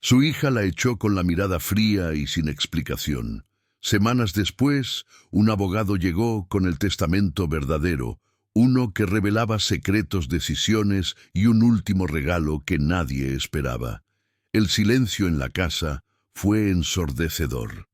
Su hija la echó con la mirada fría y sin explicación. Semanas después, un abogado llegó con el testamento verdadero, uno que revelaba secretos decisiones y un último regalo que nadie esperaba. El silencio en la casa fue ensordecedor.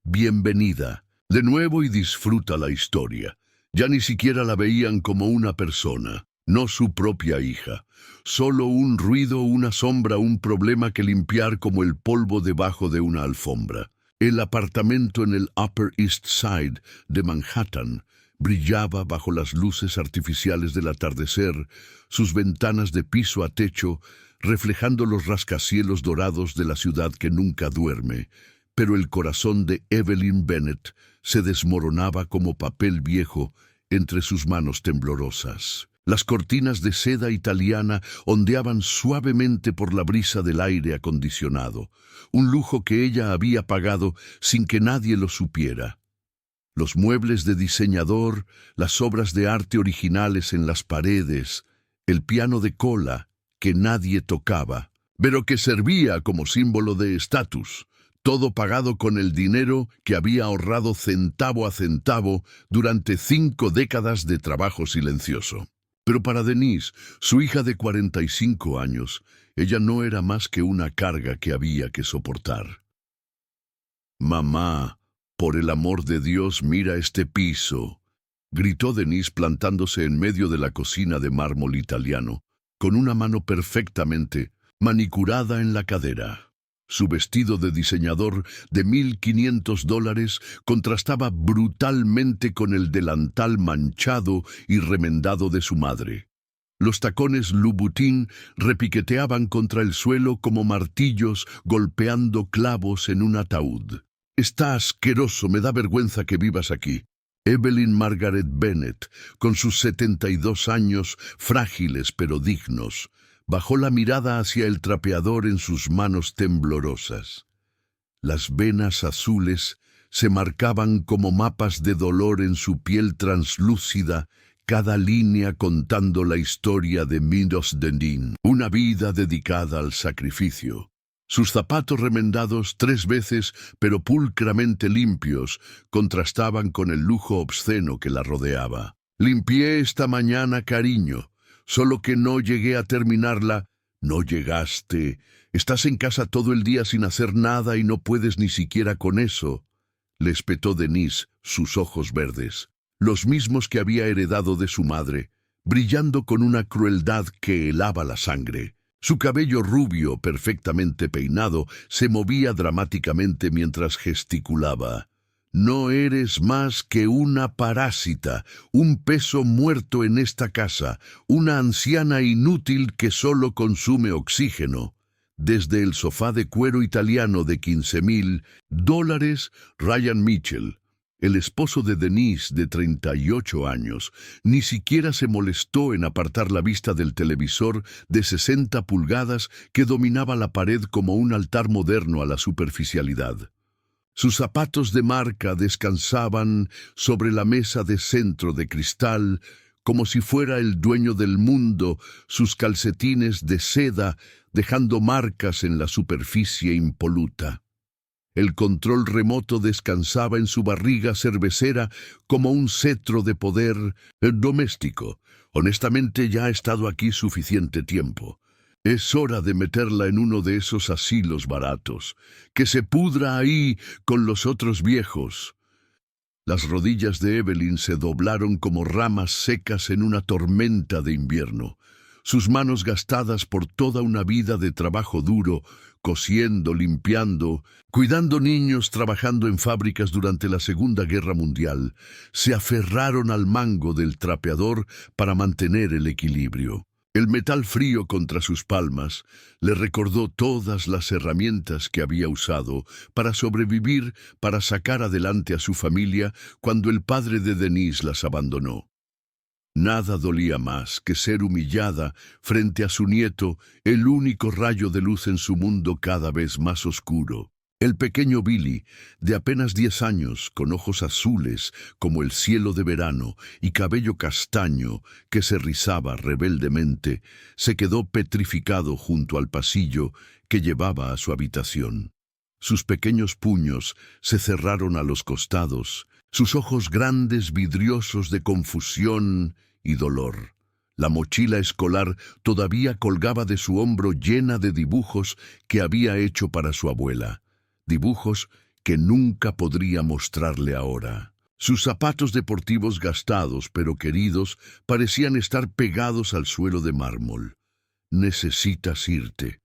Bienvenida, de nuevo, y disfruta la historia. Ya ni siquiera la veían como una persona, no su propia hija. Solo un ruido, una sombra, un problema que limpiar como el polvo debajo de una alfombra. El apartamento en el Upper East Side de Manhattan brillaba bajo las luces artificiales del atardecer, sus ventanas de piso a techo reflejando los rascacielos dorados de la ciudad que nunca duerme. Pero el corazón de Evelyn Bennett se desmoronaba como papel viejo entre sus manos temblorosas. Las cortinas de seda italiana ondeaban suavemente por la brisa del aire acondicionado, un lujo que ella había pagado sin que nadie lo supiera. Los muebles de diseñador, las obras de arte originales en las paredes, el piano de cola que nadie tocaba, pero que servía como símbolo de estatus. Todo pagado con el dinero que había ahorrado centavo a centavo durante 5 décadas de trabajo silencioso. Pero para Denise, su hija de 45 años, ella no era más que una carga que había que soportar. «Mamá, por el amor de Dios, mira este piso», gritó Denise plantándose en medio de la cocina de mármol italiano, con una mano perfectamente manicurada en la cadera. Su vestido de diseñador de $1,500 contrastaba brutalmente con el delantal manchado y remendado de su madre. Los tacones Louboutin repiqueteaban contra el suelo como martillos golpeando clavos en un ataúd. «Está asqueroso, me da vergüenza que vivas aquí». Evelyn Margaret Bennett, con sus 72 años, frágiles pero dignos, bajó la mirada hacia el trapeador en sus manos temblorosas. Las venas azules se marcaban como mapas de dolor en su piel translúcida, cada línea contando la historia de Midos Denin, una vida dedicada al sacrificio. Sus zapatos remendados 3 veces, pero pulcramente limpios, contrastaban con el lujo obsceno que la rodeaba. «Limpié esta mañana, cariño. Solo que no llegué a terminarla». «No llegaste. Estás en casa todo el día sin hacer nada y no puedes ni siquiera con eso», le espetó Denise, sus ojos verdes, los mismos que había heredado de su madre, brillando con una crueldad que helaba la sangre. Su cabello rubio, perfectamente peinado, se movía dramáticamente mientras gesticulaba. «No eres más que una parásita, un peso muerto en esta casa, una anciana inútil que solo consume oxígeno». Desde el sofá de cuero italiano de $15,000, Ryan Mitchell, el esposo de Denise de 38 años, ni siquiera se molestó en apartar la vista del televisor de 60 pulgadas que dominaba la pared como un altar moderno a la superficialidad. Sus zapatos de marca descansaban sobre la mesa de centro de cristal, como si fuera el dueño del mundo, sus calcetines de seda dejando marcas en la superficie impoluta. El control remoto descansaba en su barriga cervecera como un cetro de poder doméstico. «Honestamente, ya ha estado aquí suficiente tiempo. Es hora de meterla en uno de esos asilos baratos. Que se pudra ahí con los otros viejos». Las rodillas de Evelyn se doblaron como ramas secas en una tormenta de invierno. Sus manos gastadas por toda una vida de trabajo duro, cosiendo, limpiando, cuidando niños, trabajando en fábricas durante la Segunda Guerra Mundial, se aferraron al mango del trapeador para mantener el equilibrio. El metal frío contra sus palmas le recordó todas las herramientas que había usado para sobrevivir, para sacar adelante a su familia cuando el padre de Denise las abandonó. Nada dolía más que ser humillada frente a su nieto, el único rayo de luz en su mundo cada vez más oscuro. El pequeño Billy, de apenas 10 años, con ojos azules como el cielo de verano y cabello castaño que se rizaba rebeldemente, se quedó petrificado junto al pasillo que llevaba a su habitación. Sus pequeños puños se cerraron a los costados, sus ojos grandes vidriosos de confusión y dolor. La mochila escolar todavía colgaba de su hombro llena de dibujos que había hecho para su abuela, dibujos que nunca podría mostrarle ahora. Sus zapatos deportivos gastados pero queridos parecían estar pegados al suelo de mármol. «Necesitas irte.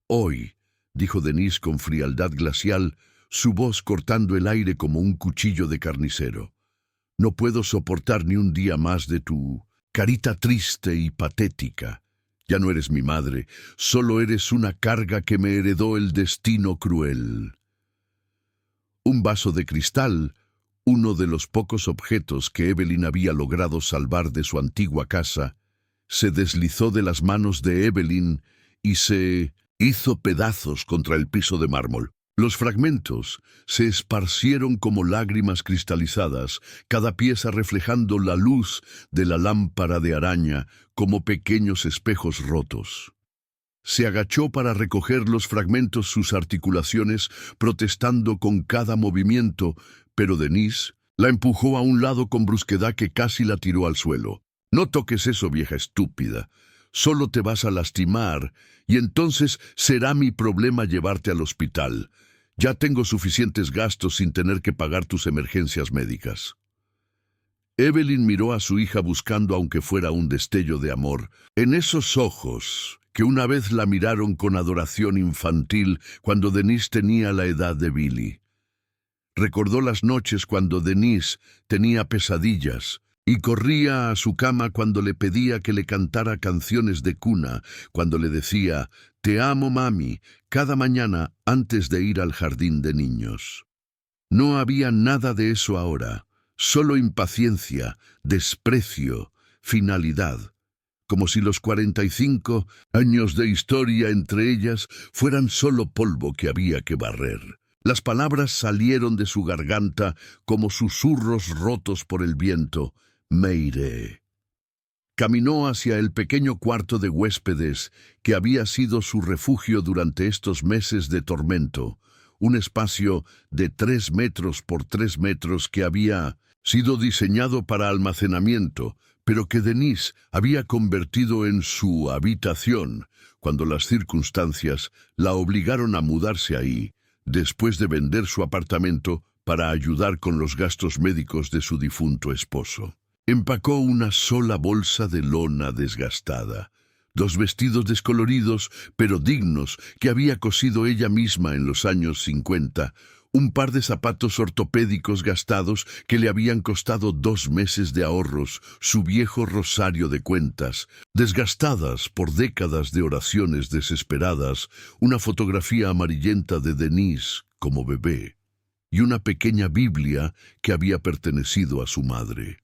Hoy», dijo Denise con frialdad glacial, su voz cortando el aire como un cuchillo de carnicero. «No puedo soportar ni un día más de tu carita triste y patética. Ya no eres mi madre, solo eres una carga que me heredó el destino cruel». Un vaso de cristal, uno de los pocos objetos que Evelyn había logrado salvar de su antigua casa, se deslizó de las manos de Evelyn y se hizo pedazos contra el piso de mármol. Los fragmentos se esparcieron como lágrimas cristalizadas, cada pieza reflejando la luz de la lámpara de araña como pequeños espejos rotos. Se agachó para recoger los fragmentos, sus articulaciones protestando con cada movimiento, pero Denise la empujó a un lado con brusquedad que casi la tiró al suelo. «No toques eso, vieja estúpida. Solo te vas a lastimar, y entonces será mi problema llevarte al hospital. Ya tengo suficientes gastos sin tener que pagar tus emergencias médicas». Evelyn miró a su hija buscando, aunque fuera un destello de amor, en esos ojos que una vez la miraron con adoración infantil cuando Denise tenía la edad de Billy. Recordó las noches cuando Denise tenía pesadillas y corría a su cama cuando le pedía que le cantara canciones de cuna, cuando le decía «Te amo, mami», cada mañana antes de ir al jardín de niños. No había nada de eso ahora, solo impaciencia, desprecio, finalidad, como si los 45 años de historia entre ellas fueran solo polvo que había que barrer. Las palabras salieron de su garganta como susurros rotos por el viento. «Me iré». Caminó hacia el pequeño cuarto de huéspedes que había sido su refugio durante estos meses de tormento, un espacio de 3 metros por 3 metros que había sido diseñado para almacenamiento, pero que Denise había convertido en su habitación cuando las circunstancias la obligaron a mudarse ahí, después de vender su apartamento para ayudar con los gastos médicos de su difunto esposo. Empacó una sola bolsa de lona desgastada, 2 vestidos descoloridos pero dignos que había cosido ella misma en los años 50, un par de zapatos ortopédicos gastados que le habían costado 2 meses de ahorros, su viejo rosario de cuentas, desgastadas por décadas de oraciones desesperadas, una fotografía amarillenta de Denise como bebé, y una pequeña Biblia que había pertenecido a su madre.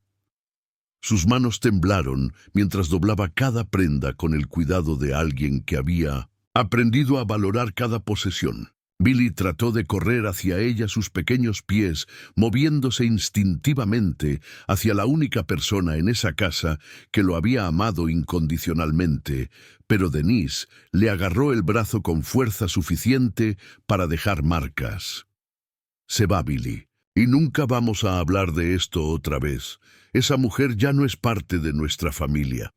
Sus manos temblaron mientras doblaba cada prenda con el cuidado de alguien que había aprendido a valorar cada posesión. Billy trató de correr hacia ella sus pequeños pies, moviéndose instintivamente hacia la única persona en esa casa que lo había amado incondicionalmente, pero Denise le agarró el brazo con fuerza suficiente para dejar marcas. «Se va, Billy, y nunca vamos a hablar de esto otra vez. Esa mujer ya no es parte de nuestra familia».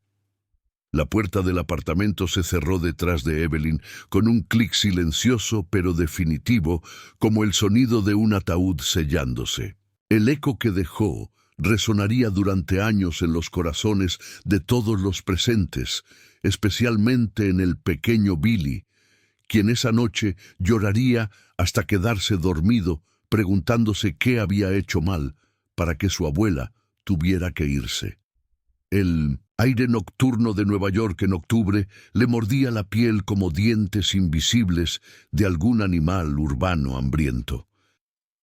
La puerta del apartamento se cerró detrás de Evelyn con un clic silencioso pero definitivo, como el sonido de un ataúd sellándose. El eco que dejó resonaría durante años en los corazones de todos los presentes, especialmente en el pequeño Billy, quien esa noche lloraría hasta quedarse dormido, preguntándose qué había hecho mal para que su abuela tuviera que irse. El aire nocturno de Nueva York en octubre le mordía la piel como dientes invisibles de algún animal urbano hambriento.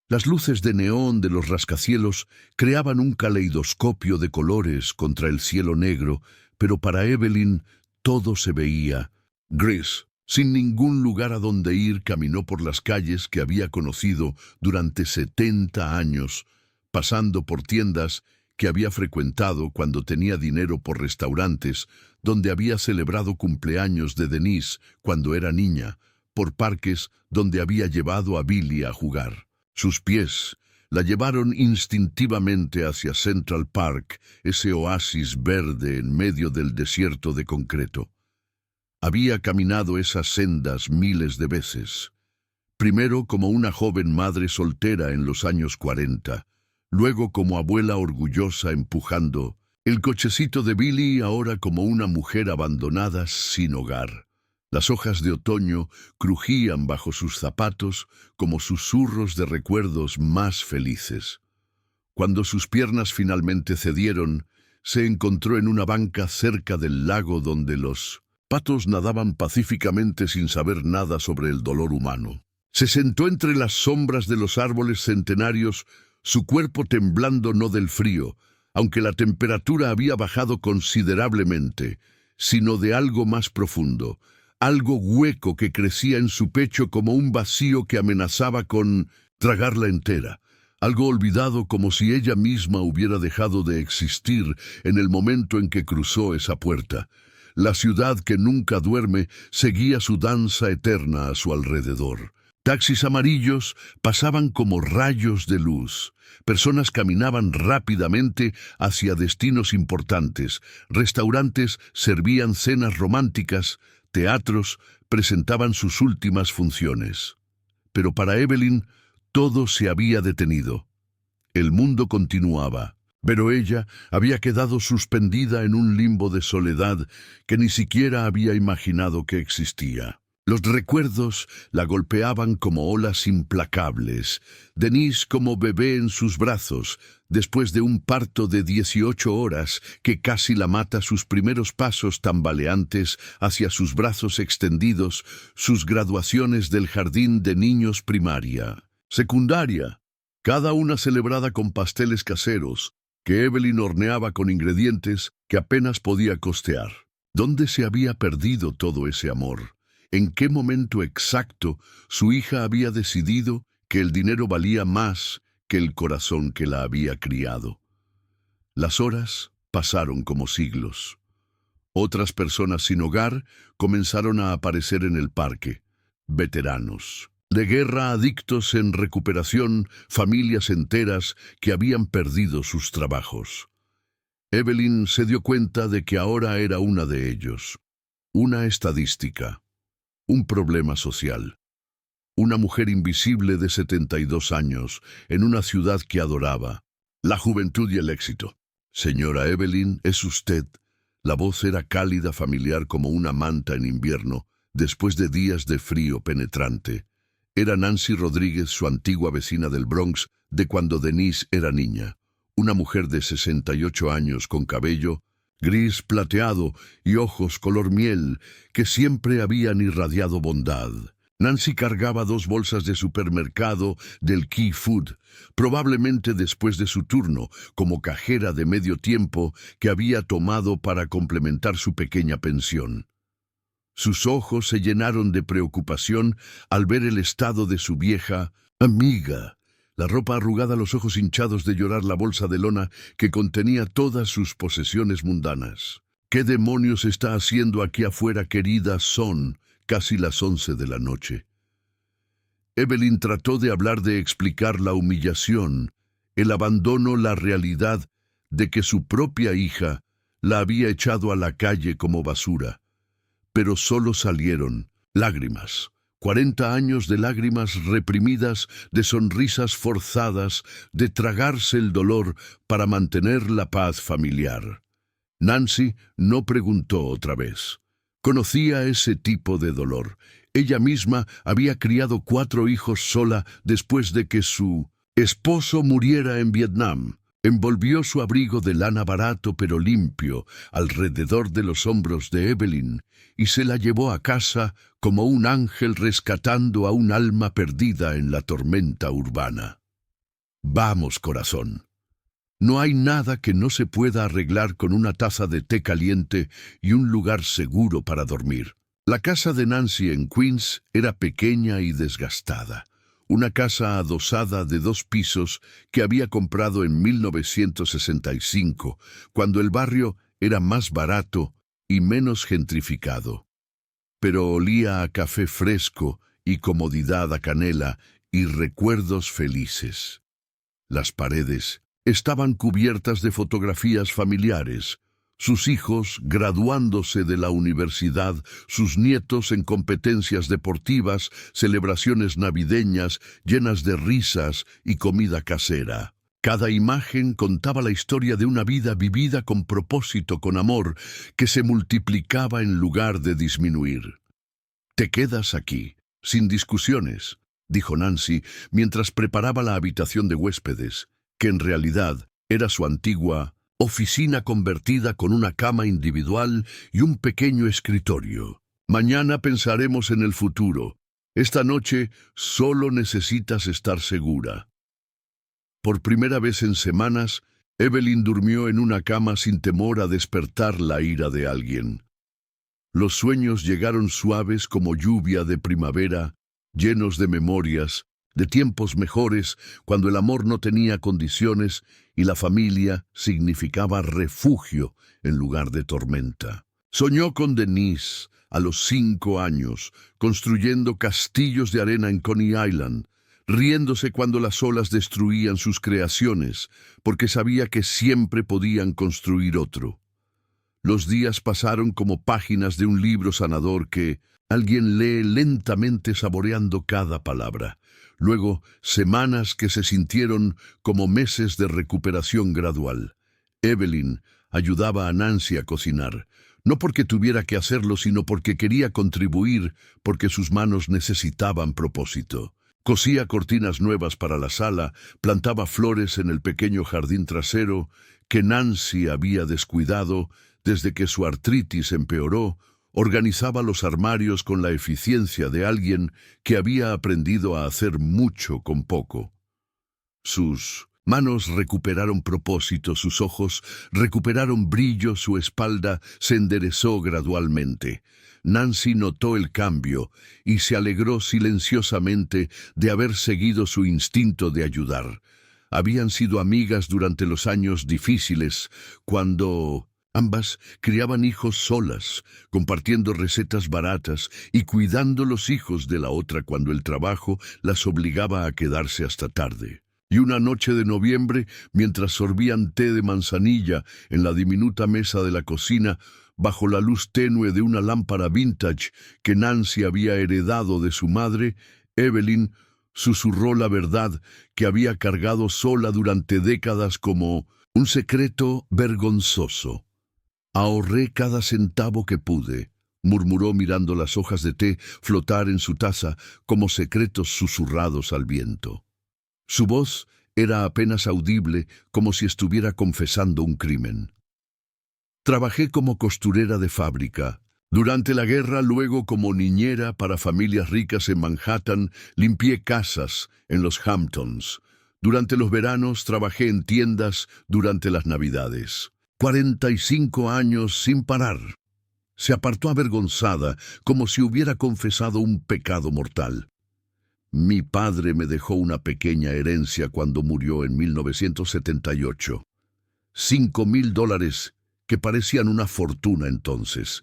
Las luces de neón de los rascacielos creaban un caleidoscopio de colores contra el cielo negro, pero para Evelyn todo se veía gris. Sin ningún lugar a donde ir, caminó por las calles que había conocido durante 70 años, pasando por tiendas que había frecuentado cuando tenía dinero, por restaurantes donde había celebrado cumpleaños de Denise cuando era niña, por parques donde había llevado a Billy a jugar. Sus pies la llevaron instintivamente hacia Central Park, ese oasis verde en medio del desierto de concreto. Había caminado esas sendas miles de veces. Primero como una joven madre soltera en los años 40, luego como abuela orgullosa empujando el cochecito de Billy, ahora como una mujer abandonada sin hogar. Las hojas de otoño crujían bajo sus zapatos como susurros de recuerdos más felices. Cuando sus piernas finalmente cedieron, se encontró en una banca cerca del lago donde los patos nadaban pacíficamente sin saber nada sobre el dolor humano. Se sentó entre las sombras de los árboles centenarios, su cuerpo temblando no del frío, aunque la temperatura había bajado considerablemente, sino de algo más profundo, algo hueco que crecía en su pecho como un vacío que amenazaba con tragarla entera, algo olvidado como si ella misma hubiera dejado de existir en el momento en que cruzó esa puerta. La ciudad que nunca duerme seguía su danza eterna a su alrededor. Taxis amarillos pasaban como rayos de luz. Personas caminaban rápidamente hacia destinos importantes. Restaurantes servían cenas románticas. Teatros presentaban sus últimas funciones. Pero para Evelyn todo se había detenido. El mundo continuaba, pero ella había quedado suspendida en un limbo de soledad que ni siquiera había imaginado que existía. Los recuerdos la golpeaban como olas implacables. Denise como bebé en sus brazos, después de un parto de 18 horas que casi la mata, sus primeros pasos tambaleantes hacia sus brazos extendidos, sus graduaciones del jardín de niños primaria, secundaria, cada una celebrada con pasteles caseros que Evelyn horneaba con ingredientes que apenas podía costear. ¿Dónde se había perdido todo ese amor? ¿En qué momento exacto su hija había decidido que el dinero valía más que el corazón que la había criado? Las horas pasaron como siglos. Otras personas sin hogar comenzaron a aparecer en el parque. Veteranos de guerra, adictos en recuperación, familias enteras que habían perdido sus trabajos. Evelyn se dio cuenta de que ahora era una de ellos. Una estadística. Un problema social. Una mujer invisible de 72 años, en una ciudad que adoraba. La juventud y el éxito. Señora Evelyn, ¿es usted? La voz era cálida, familiar como una manta en invierno, después de días de frío penetrante. Era Nancy Rodríguez, su antigua vecina del Bronx, de cuando Denise era niña. Una mujer de 68 años con cabello gris plateado y ojos color miel que siempre habían irradiado bondad. Nancy cargaba 2 bolsas de supermercado del Key Food, probablemente después de su turno como cajera de medio tiempo que había tomado para complementar su pequeña pensión. Sus ojos se llenaron de preocupación al ver el estado de su vieja amiga. La ropa arrugada, los ojos hinchados de llorar, la bolsa de lona que contenía todas sus posesiones mundanas. ¿Qué demonios está haciendo aquí afuera, querida? Son casi las 11 de la noche. Evelyn trató de hablar, de explicar la humillación, el abandono, la realidad de que su propia hija la había echado a la calle como basura. Pero solo salieron lágrimas. 40 años de lágrimas reprimidas, de sonrisas forzadas, de tragarse el dolor para mantener la paz familiar. Nancy no preguntó otra vez. Conocía ese tipo de dolor. Ella misma había criado 4 hijos sola después de que su esposo muriera en Vietnam. Envolvió su abrigo de lana barato pero limpio alrededor de los hombros de Evelyn y se la llevó a casa como un ángel rescatando a un alma perdida en la tormenta urbana. Vamos, corazón. No hay nada que no se pueda arreglar con una taza de té caliente y un lugar seguro para dormir. La casa de Nancy en Queens era pequeña y desgastada. Una casa adosada de 2 pisos que había comprado en 1965, cuando el barrio era más barato y menos gentrificado. pero olía a café fresco y comodidad a canela y recuerdos felices. Las paredes estaban cubiertas de fotografías familiares, sus hijos graduándose de la universidad, sus nietos en competencias deportivas, celebraciones navideñas llenas de risas y comida casera. Cada imagen contaba la historia de una vida vivida con propósito, con amor, que se multiplicaba en lugar de disminuir. «Te quedas aquí, sin discusiones», dijo Nancy mientras preparaba la habitación de huéspedes, que en realidad era su antigua oficina convertida con una cama individual y un pequeño escritorio. «Mañana pensaremos en el futuro. Esta noche solo necesitas estar segura». Por primera vez en semanas, Evelyn durmió en una cama sin temor a despertar la ira de alguien. Los sueños llegaron suaves como lluvia de primavera, llenos de memorias, de tiempos mejores, cuando el amor no tenía condiciones y la familia significaba refugio en lugar de tormenta. Soñó con Denise a los 5 años, construyendo castillos de arena en Coney Island, riéndose cuando las olas destruían sus creaciones, porque sabía que siempre podían construir otro. Los días pasaron como páginas de un libro sanador que alguien lee lentamente saboreando cada palabra. Luego, semanas que se sintieron como meses de recuperación gradual. Evelyn ayudaba a Nancy a cocinar, no porque tuviera que hacerlo, sino porque quería contribuir, porque sus manos necesitaban propósito. Cosía cortinas nuevas para la sala, plantaba flores en el pequeño jardín trasero que Nancy había descuidado desde que su artritis empeoró. Organizaba los armarios con la eficiencia de alguien que había aprendido a hacer mucho con poco. Sus manos recuperaron propósito, sus ojos recuperaron brillo, su espalda se enderezó gradualmente. Nancy notó el cambio y se alegró silenciosamente de haber seguido su instinto de ayudar. Habían sido amigas durante los años difíciles, cuando ambas criaban hijos solas, compartiendo recetas baratas y cuidando los hijos de la otra cuando el trabajo las obligaba a quedarse hasta tarde. Y una noche de noviembre, mientras sorbían té de manzanilla en la diminuta mesa de la cocina, bajo la luz tenue de una lámpara vintage que Nancy había heredado de su madre, Evelyn susurró la verdad que había cargado sola durante décadas como un secreto vergonzoso. «Ahorré cada centavo que pude», murmuró mirando las hojas de té flotar en su taza como secretos susurrados al viento. Su voz era apenas audible, como si estuviera confesando un crimen. «Trabajé como costurera de fábrica. Durante la guerra, luego como niñera para familias ricas en Manhattan, limpié casas en los Hamptons. Durante los veranos trabajé en tiendas durante las Navidades. 45 años sin parar». Se apartó avergonzada, como si hubiera confesado un pecado mortal. «Mi padre me dejó una pequeña herencia cuando murió en 1978. $5,000, que parecían una fortuna entonces.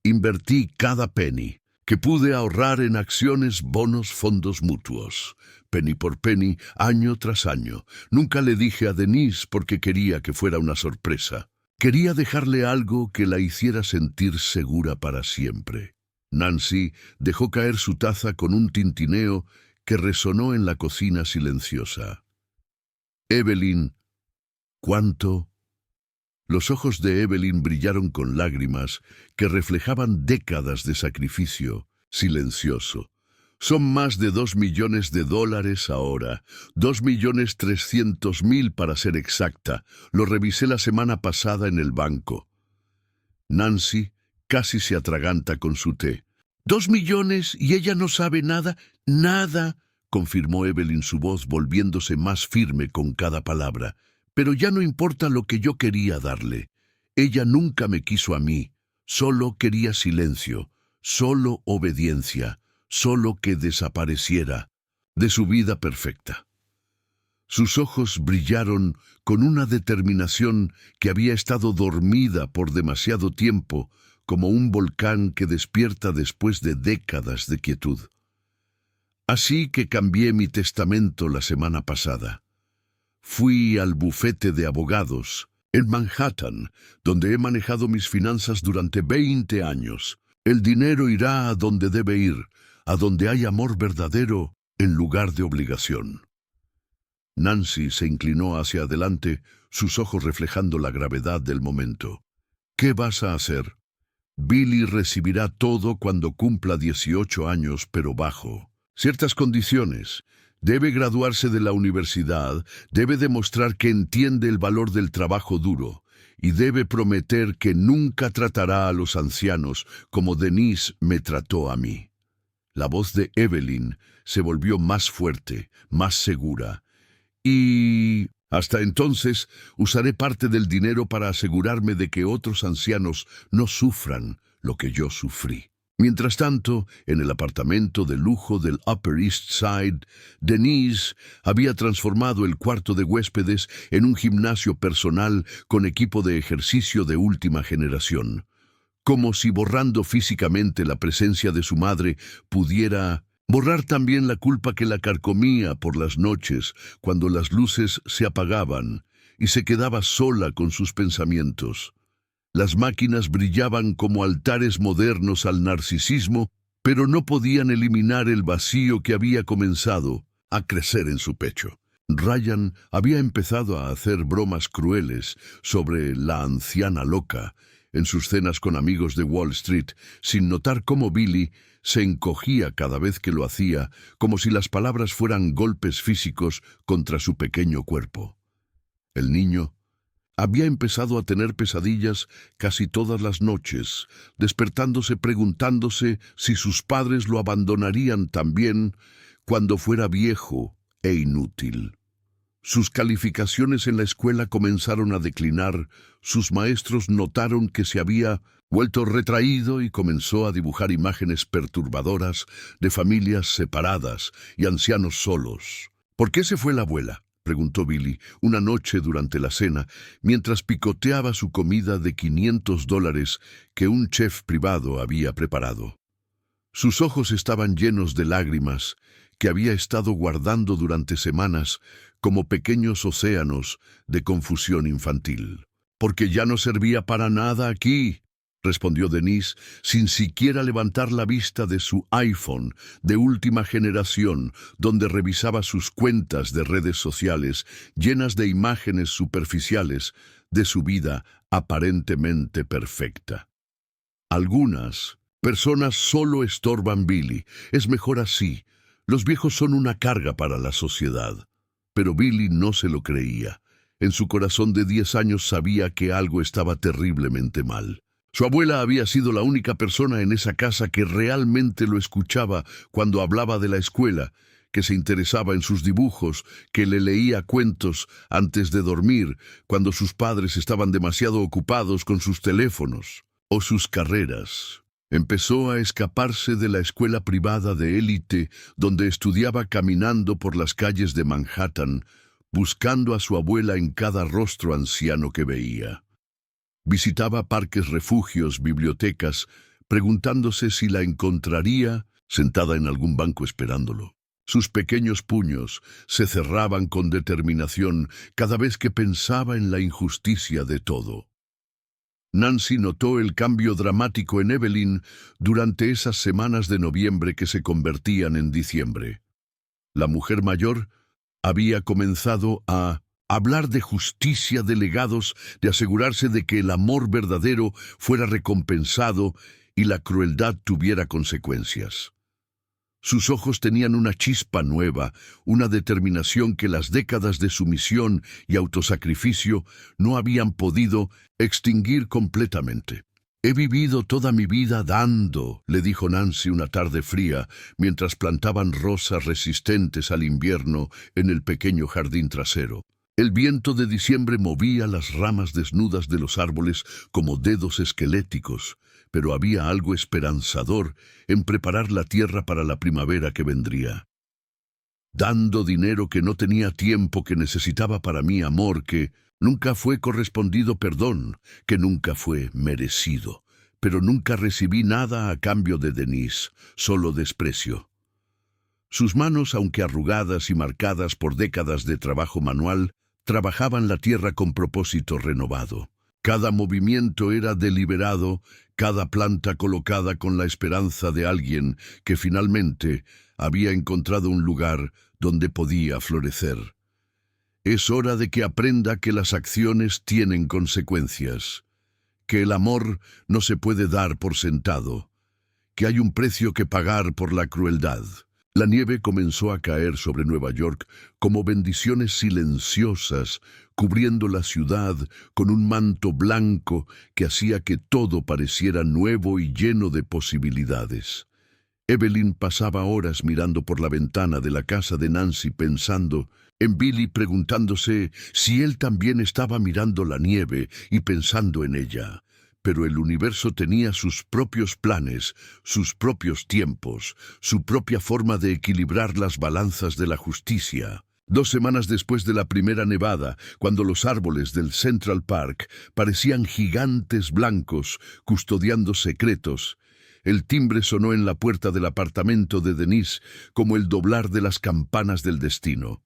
Invertí cada penny que pude ahorrar en acciones, bonos, fondos mutuos. Penny por penny, año tras año. Nunca le dije a Denise porque quería que fuera una sorpresa. Quería dejarle algo que la hiciera sentir segura para siempre». Nancy dejó caer su taza con un tintineo que resonó en la cocina silenciosa. «Evelyn, ¿cuánto?» Los ojos de Evelyn brillaron con lágrimas que reflejaban décadas de sacrificio silencioso. «Son más de $2 millones ahora, 2,300,000 para ser exacta. Lo revisé la semana pasada en el banco». Nancy casi se atraganta con su té. «¿2 millones y ella no sabe nada?» «Nada», confirmó Evelyn, su voz volviéndose más firme con cada palabra. «Pero ya no importa lo que yo quería darle. Ella nunca me quiso a mí. Solo quería silencio, solo obediencia, solo que desapareciera de su vida perfecta». Sus ojos brillaron con una determinación que había estado dormida por demasiado tiempo, como un volcán que despierta después de décadas de quietud. Así que cambié mi testamento la semana pasada. Fui al bufete de abogados en Manhattan, donde he manejado mis finanzas durante 20 años. El dinero irá a donde debe ir, a donde hay amor verdadero en lugar de obligación. Nancy se inclinó hacia adelante, sus ojos reflejando la gravedad del momento. ¿Qué vas a hacer? Billy recibirá todo cuando cumpla 18 años, pero bajo ciertas condiciones. Debe graduarse de la universidad, debe demostrar que entiende el valor del trabajo duro y debe prometer que nunca tratará a los ancianos como Denise me trató a mí. La voz de Evelyn se volvió más fuerte, más segura. Y hasta entonces usaré parte del dinero para asegurarme de que otros ancianos no sufran lo que yo sufrí. Mientras tanto, en el apartamento de lujo del Upper East Side, Denise había transformado el cuarto de huéspedes en un gimnasio personal con equipo de ejercicio de última generación. Como si borrando físicamente la presencia de su madre pudiera borrar también la culpa que la carcomía por las noches cuando las luces se apagaban y se quedaba sola con sus pensamientos. Las máquinas brillaban como altares modernos al narcisismo, pero no podían eliminar el vacío que había comenzado a crecer en su pecho. Ryan había empezado a hacer bromas crueles sobre la anciana loca en sus cenas con amigos de Wall Street, sin notar cómo Billy se encogía cada vez que lo hacía, como si las palabras fueran golpes físicos contra su pequeño cuerpo. El niño había empezado a tener pesadillas casi todas las noches, despertándose preguntándose si sus padres lo abandonarían también cuando fuera viejo e inútil. Sus calificaciones en la escuela comenzaron a declinar, sus maestros notaron que se había vuelto retraído y comenzó a dibujar imágenes perturbadoras de familias separadas y ancianos solos. ¿Por qué se fue la abuela?, preguntó Billy una noche durante la cena, mientras picoteaba su comida de $500 que un chef privado había preparado. Sus ojos estaban llenos de lágrimas que había estado guardando durante semanas como pequeños océanos de confusión infantil. «Porque ya no servía para nada aquí», respondió Denise, sin siquiera levantar la vista de su iPhone de última generación, donde revisaba sus cuentas de redes sociales llenas de imágenes superficiales de su vida aparentemente perfecta. Algunas personas solo estorban, Billy. Es mejor así. Los viejos son una carga para la sociedad. Pero Billy no se lo creía. En su corazón de 10 años sabía que algo estaba terriblemente mal. Su abuela había sido la única persona en esa casa que realmente lo escuchaba cuando hablaba de la escuela, que se interesaba en sus dibujos, que le leía cuentos antes de dormir, cuando sus padres estaban demasiado ocupados con sus teléfonos o sus carreras. Empezó a escaparse de la escuela privada de élite, donde estudiaba caminando por las calles de Manhattan, buscando a su abuela en cada rostro anciano que veía. Visitaba parques, refugios, bibliotecas, preguntándose si la encontraría sentada en algún banco esperándolo. Sus pequeños puños se cerraban con determinación cada vez que pensaba en la injusticia de todo. Nancy notó el cambio dramático en Evelyn durante esas semanas de noviembre que se convertían en diciembre. La mujer mayor había comenzado a hablar de justicia de legados, de asegurarse de que el amor verdadero fuera recompensado y la crueldad tuviera consecuencias. Sus ojos tenían una chispa nueva, una determinación que las décadas de sumisión y autosacrificio no habían podido extinguir completamente. «He vivido toda mi vida dando», le dijo Nancy una tarde fría, mientras plantaban rosas resistentes al invierno en el pequeño jardín trasero. El viento de diciembre movía las ramas desnudas de los árboles como dedos esqueléticos, pero había algo esperanzador en preparar la tierra para la primavera que vendría. Dando dinero que no tenía tiempo, que necesitaba para mí amor, que nunca fue correspondido, perdón, que nunca fue merecido. pero nunca recibí nada a cambio de Denise, solo desprecio. Sus manos, aunque arrugadas y marcadas por décadas de trabajo manual, trabajaban la tierra con propósito renovado. Cada movimiento era deliberado, cada planta colocada con la esperanza de alguien que finalmente había encontrado un lugar donde podía florecer. Es hora de que aprenda que las acciones tienen consecuencias, que el amor no se puede dar por sentado, que hay un precio que pagar por la crueldad. La nieve comenzó a caer sobre Nueva York como bendiciones silenciosas, cubriendo la ciudad con un manto blanco que hacía que todo pareciera nuevo y lleno de posibilidades. Evelyn pasaba horas mirando por la ventana de la casa de Nancy pensando en Billy, preguntándose si él también estaba mirando la nieve y pensando en ella. Pero el universo tenía sus propios planes, sus propios tiempos, su propia forma de equilibrar las balanzas de la justicia. 2 semanas después de la primera nevada, cuando los árboles del Central Park parecían gigantes blancos custodiando secretos, el timbre sonó en la puerta del apartamento de Denise como el doblar de las campanas del destino.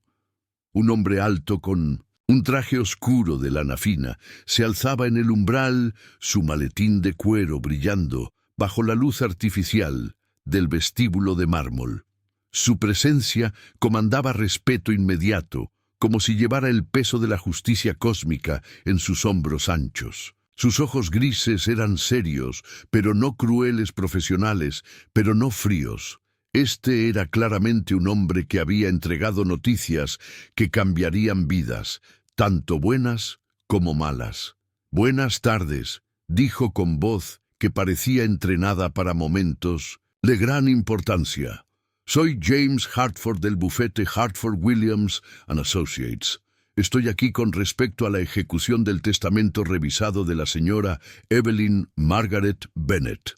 Un hombre alto con un traje oscuro de lana fina se alzaba en el umbral, su maletín de cuero brillando bajo la luz artificial del vestíbulo de mármol. Su presencia comandaba respeto inmediato, como si llevara el peso de la justicia cósmica en sus hombros anchos. Sus ojos grises eran serios, pero no crueles, profesionales, pero no fríos. Este era claramente un hombre que había entregado noticias que cambiarían vidas, tanto buenas como malas. «Buenas tardes», dijo con voz que parecía entrenada para momentos de gran importancia. «Soy James Hartford del bufete Hartford Williams & Associates. Estoy aquí con respecto a la ejecución del testamento revisado de la señora Evelyn Margaret Bennett».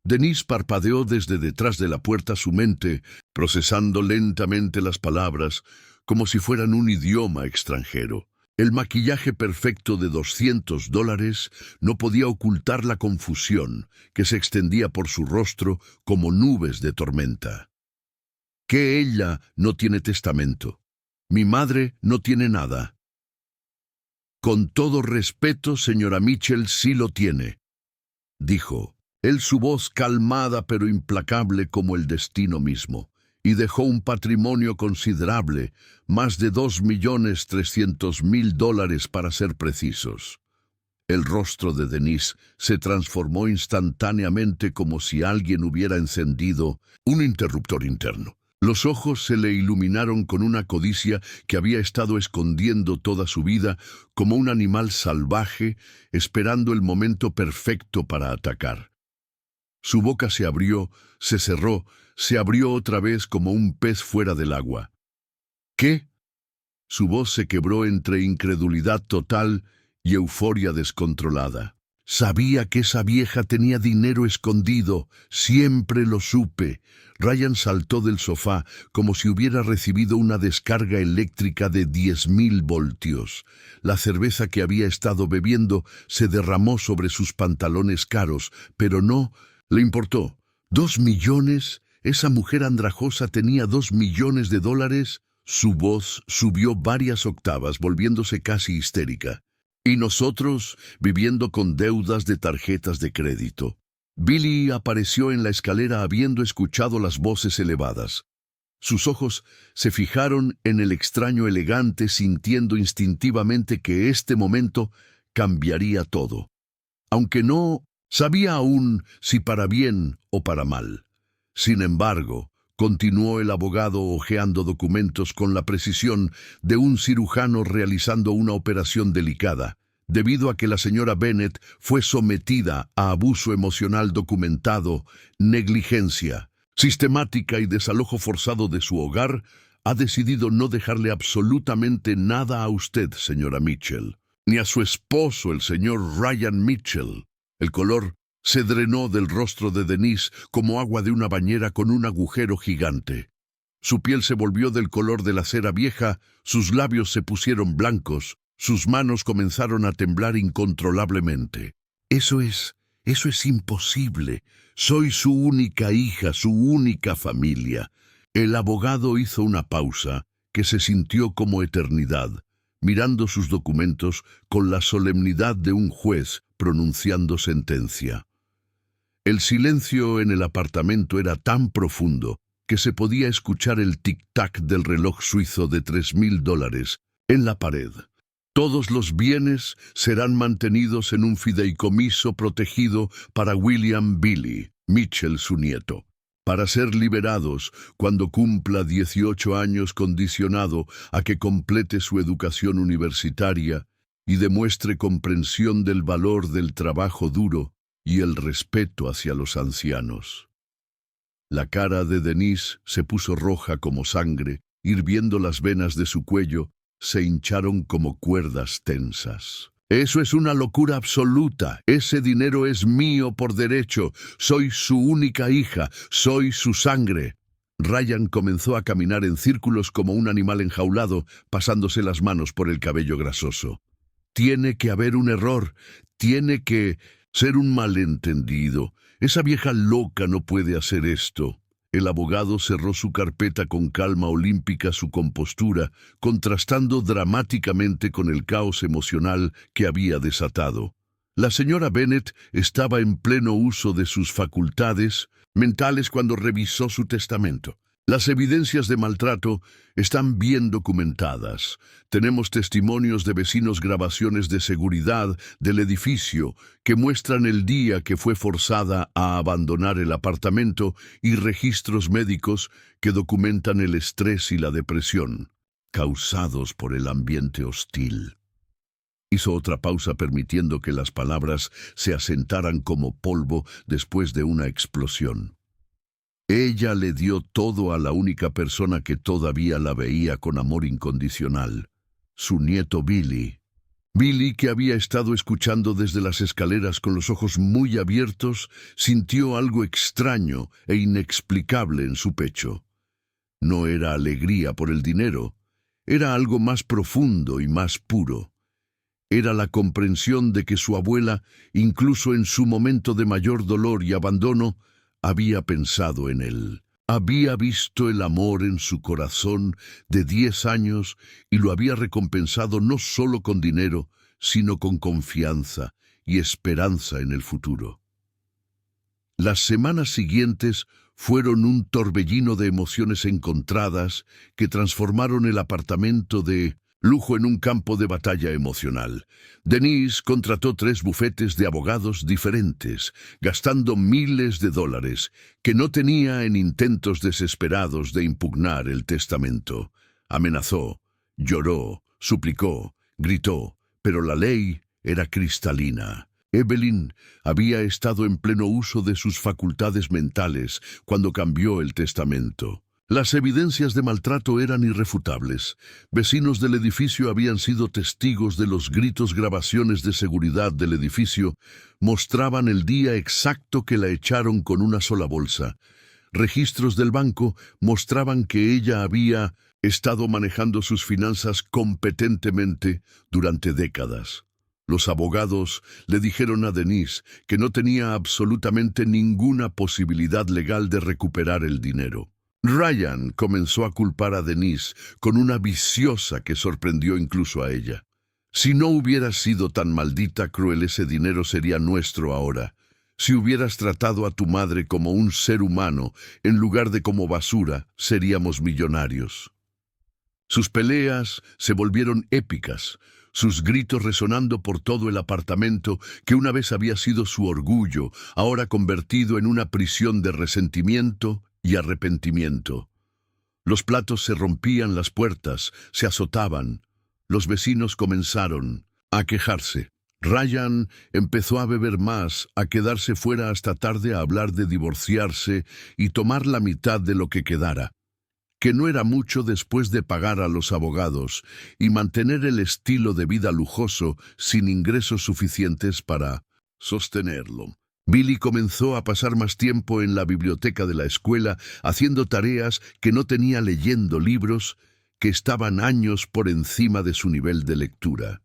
Denise parpadeó desde detrás de la puerta, su mente procesando lentamente las palabras como si fueran un idioma extranjero. El maquillaje perfecto de $200 no podía ocultar la confusión que se extendía por su rostro como nubes de tormenta. «Que ella no tiene testamento. Mi madre no tiene nada». «Con todo respeto, señora Mitchell, sí lo tiene», dijo él, su voz calmada pero implacable como el destino mismo, y dejó un patrimonio considerable, más de $2.300.000 para ser precisos. El rostro de Denise se transformó instantáneamente como si alguien hubiera encendido un interruptor interno. Los ojos se le iluminaron con una codicia que había estado escondiendo toda su vida como un animal salvaje, esperando el momento perfecto para atacar. Su boca se abrió, se cerró, se abrió otra vez como un pez fuera del agua. «¿Qué?». Su voz se quebró entre incredulidad total y euforia descontrolada. «Sabía que esa vieja tenía dinero escondido, siempre lo supe». Ryan saltó del sofá como si hubiera recibido una descarga eléctrica de 10.000 voltios. La cerveza que había estado bebiendo se derramó sobre sus pantalones caros, pero no le importó. ¿2 millones? ¿Esa mujer andrajosa tenía $2 millones? Su voz subió varias octavas, volviéndose casi histérica. «Y nosotros, viviendo con deudas de tarjetas de crédito». Billy apareció en la escalera habiendo escuchado las voces elevadas. Sus ojos se fijaron en el extraño elegante, sintiendo instintivamente que este momento cambiaría todo. Aunque no sabía aún si para bien o para mal. Sin embargo, continuó el abogado hojeando documentos con la precisión de un cirujano realizando una operación delicada, debido a que la señora Bennett fue sometida a abuso emocional documentado, negligencia sistemática y desalojo forzado de su hogar, ha decidido no dejarle absolutamente nada a usted, señora Mitchell, ni a su esposo, el señor Ryan Mitchell. El color se drenó del rostro de Denise como agua de una bañera con un agujero gigante. Su piel se volvió del color de la cera vieja, sus labios se pusieron blancos, sus manos comenzaron a temblar incontrolablemente. «Eso es Eso es imposible. Soy su única hija, su única familia. El abogado hizo una pausa que se sintió como eternidad, mirando sus documentos con la solemnidad de un juez pronunciando sentencia. El silencio en el apartamento era tan profundo que se podía escuchar el tic-tac del reloj suizo de $3,000 en la pared. Todos los bienes serán mantenidos en un fideicomiso protegido para William Billy Mitchell, su nieto, para ser liberados cuando cumpla 18 años, condicionado a que complete su educación universitaria y demuestre comprensión del valor del trabajo duro y el respeto hacia los ancianos. La cara de Denise se puso roja como sangre, hirviendo las venas de su cuello se hincharon como cuerdas tensas. Eso es una locura absoluta. Ese dinero es mío por derecho. Soy su única hija. Soy su sangre. Ryan comenzó a caminar en círculos como un animal enjaulado, pasándose las manos por el cabello grasoso. Tiene que haber un error. Tiene que ser un malentendido. Esa vieja loca no puede hacer esto. El abogado cerró su carpeta con calma olímpica, su compostura, contrastando dramáticamente con el caos emocional que había desatado. La señora Bennet estaba en pleno uso de sus facultades mentales cuando revisó su testamento. Las evidencias de maltrato están bien documentadas. Tenemos testimonios de vecinos, grabaciones de seguridad del edificio que muestran el día que fue forzada a abandonar el apartamento y registros médicos que documentan el estrés y la depresión causados por el ambiente hostil. Hizo otra pausa, permitiendo que las palabras se asentaran como polvo después de una explosión. Ella le dio todo a la única persona que todavía la veía con amor incondicional, su nieto Billy. Billy, que había estado escuchando desde las escaleras con los ojos muy abiertos, sintió algo extraño e inexplicable en su pecho. No era alegría por el dinero, era algo más profundo y más puro. Era la comprensión de que su abuela, incluso en su momento de mayor dolor y abandono, había pensado en él. Había visto el amor en su corazón de 10 años y lo había recompensado no solo con dinero, sino con confianza y esperanza en el futuro. Las semanas siguientes fueron un torbellino de emociones encontradas que transformaron el apartamento de lujo en un campo de batalla emocional. Denise contrató 3 bufetes de abogados diferentes, gastando miles de dólares que no tenía en intentos desesperados de impugnar el testamento. Amenazó, lloró, suplicó, gritó, pero la ley era cristalina. Evelyn había estado en pleno uso de sus facultades mentales cuando cambió el testamento. Las evidencias de maltrato eran irrefutables. Vecinos del edificio habían sido testigos de los gritos. Grabaciones de seguridad del edificio mostraban el día exacto que la echaron con una sola bolsa. Registros del banco mostraban que ella había estado manejando sus finanzas competentemente durante décadas. Los abogados le dijeron a Denise que no tenía absolutamente ninguna posibilidad legal de recuperar el dinero. Ryan comenzó a culpar a Denise con una viciosa que sorprendió incluso a ella. Si no hubieras sido tan maldita cruel, ese dinero sería nuestro ahora. Si hubieras tratado a tu madre como un ser humano en lugar de como basura, seríamos millonarios. Sus peleas se volvieron épicas, sus gritos resonando por todo el apartamento que una vez había sido su orgullo, ahora convertido en una prisión de resentimiento y arrepentimiento. Los platos se rompían, las puertas se azotaban. Los vecinos comenzaron a quejarse. Ryan empezó a beber más, a quedarse fuera hasta tarde, a hablar de divorciarse y tomar la mitad de lo que quedara, que no era mucho después de pagar a los abogados y mantener el estilo de vida lujoso sin ingresos suficientes para sostenerlo. Billy comenzó a pasar más tiempo en la biblioteca de la escuela, haciendo tareas que no tenía, leyendo libros que estaban años por encima de su nivel de lectura.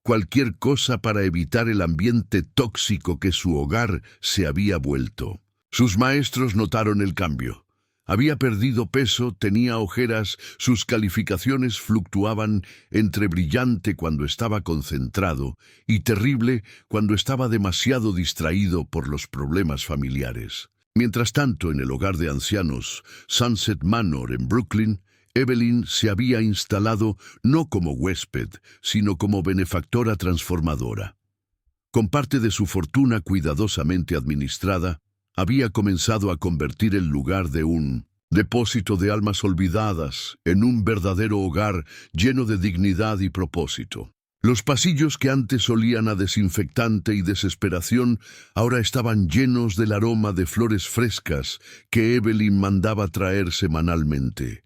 cualquier cosa para evitar el ambiente tóxico que su hogar se había vuelto. Sus maestros notaron el cambio. Había perdido peso, tenía ojeras, sus calificaciones fluctuaban entre brillante cuando estaba concentrado y terrible cuando estaba demasiado distraído por los problemas familiares. Mientras tanto, en el hogar de ancianos, Sunset Manor, en Brooklyn, Evelyn se había instalado no como huésped, sino como benefactora transformadora. Con parte de su fortuna cuidadosamente administrada, había comenzado a convertir el lugar de un depósito de almas olvidadas en un verdadero hogar lleno de dignidad y propósito. Los pasillos que antes olían a desinfectante y desesperación ahora estaban llenos del aroma de flores frescas que Evelyn mandaba traer semanalmente.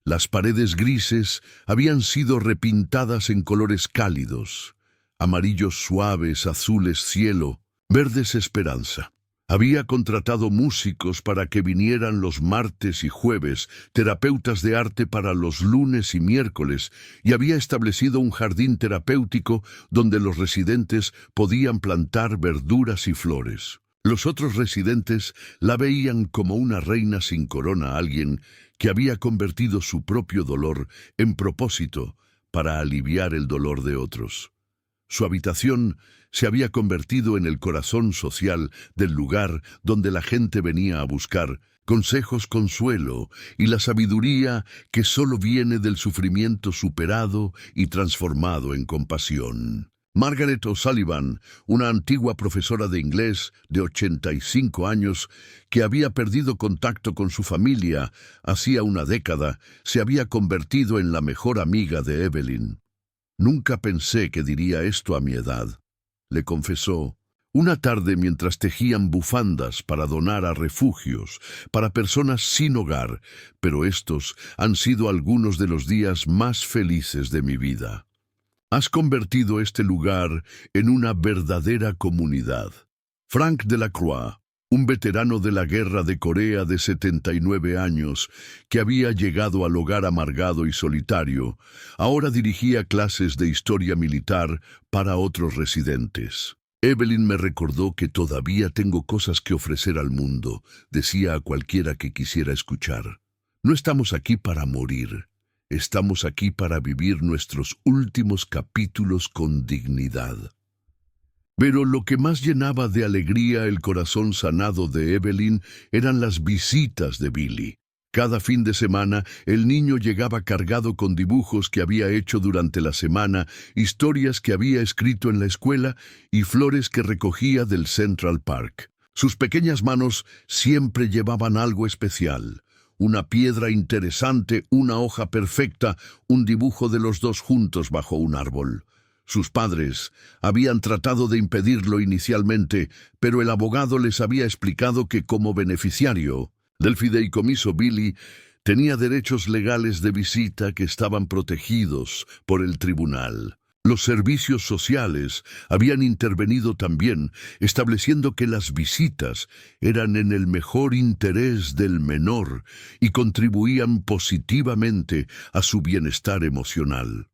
Las paredes grises habían sido repintadas en colores cálidos, amarillos suaves, azules cielo, verdes esperanza. Había contratado músicos para que vinieran los martes y jueves, terapeutas de arte para los lunes y miércoles, y había establecido un jardín terapéutico donde los residentes podían plantar verduras y flores. Los otros residentes la veían como una reina sin corona, alguien que había convertido su propio dolor en propósito para aliviar el dolor de otros. Su habitación se había convertido en el corazón social del lugar donde la gente venía a buscar consejos, consuelo y la sabiduría que solo viene del sufrimiento superado y transformado en compasión. Margaret O'Sullivan, una antigua profesora de inglés de 85 años que había perdido contacto con su familia hacía una década, se había convertido en la mejor amiga de Evelyn. «Nunca pensé que diría esto a mi edad», le confesó, una tarde mientras tejían bufandas para donar a refugios, para personas sin hogar, pero estos han sido algunos de los días más felices de mi vida. Has convertido este lugar en una verdadera comunidad. Frank Delacroix, un veterano de la guerra de Corea de 79 años, que había llegado al hogar amargado y solitario, ahora dirigía clases de historia militar para otros residentes. Evelyn me recordó que todavía tengo cosas que ofrecer al mundo, decía a cualquiera que quisiera escuchar. No estamos aquí para morir, estamos aquí para vivir nuestros últimos capítulos con dignidad. Pero lo que más llenaba de alegría el corazón sanado de Evelyn eran las visitas de Billy. Cada fin de semana, el niño llegaba cargado con dibujos que había hecho durante la semana, historias que había escrito en la escuela y flores que recogía del Central Park. Sus pequeñas manos siempre llevaban algo especial. Una piedra interesante, una hoja perfecta, un dibujo de los dos juntos bajo un árbol. Sus padres habían tratado de impedirlo inicialmente, pero el abogado les había explicado que como beneficiario del fideicomiso Billy tenía derechos legales de visita que estaban protegidos por el tribunal. Los servicios sociales habían intervenido también, estableciendo que las visitas eran en el mejor interés del menor y contribuían positivamente a su bienestar emocional.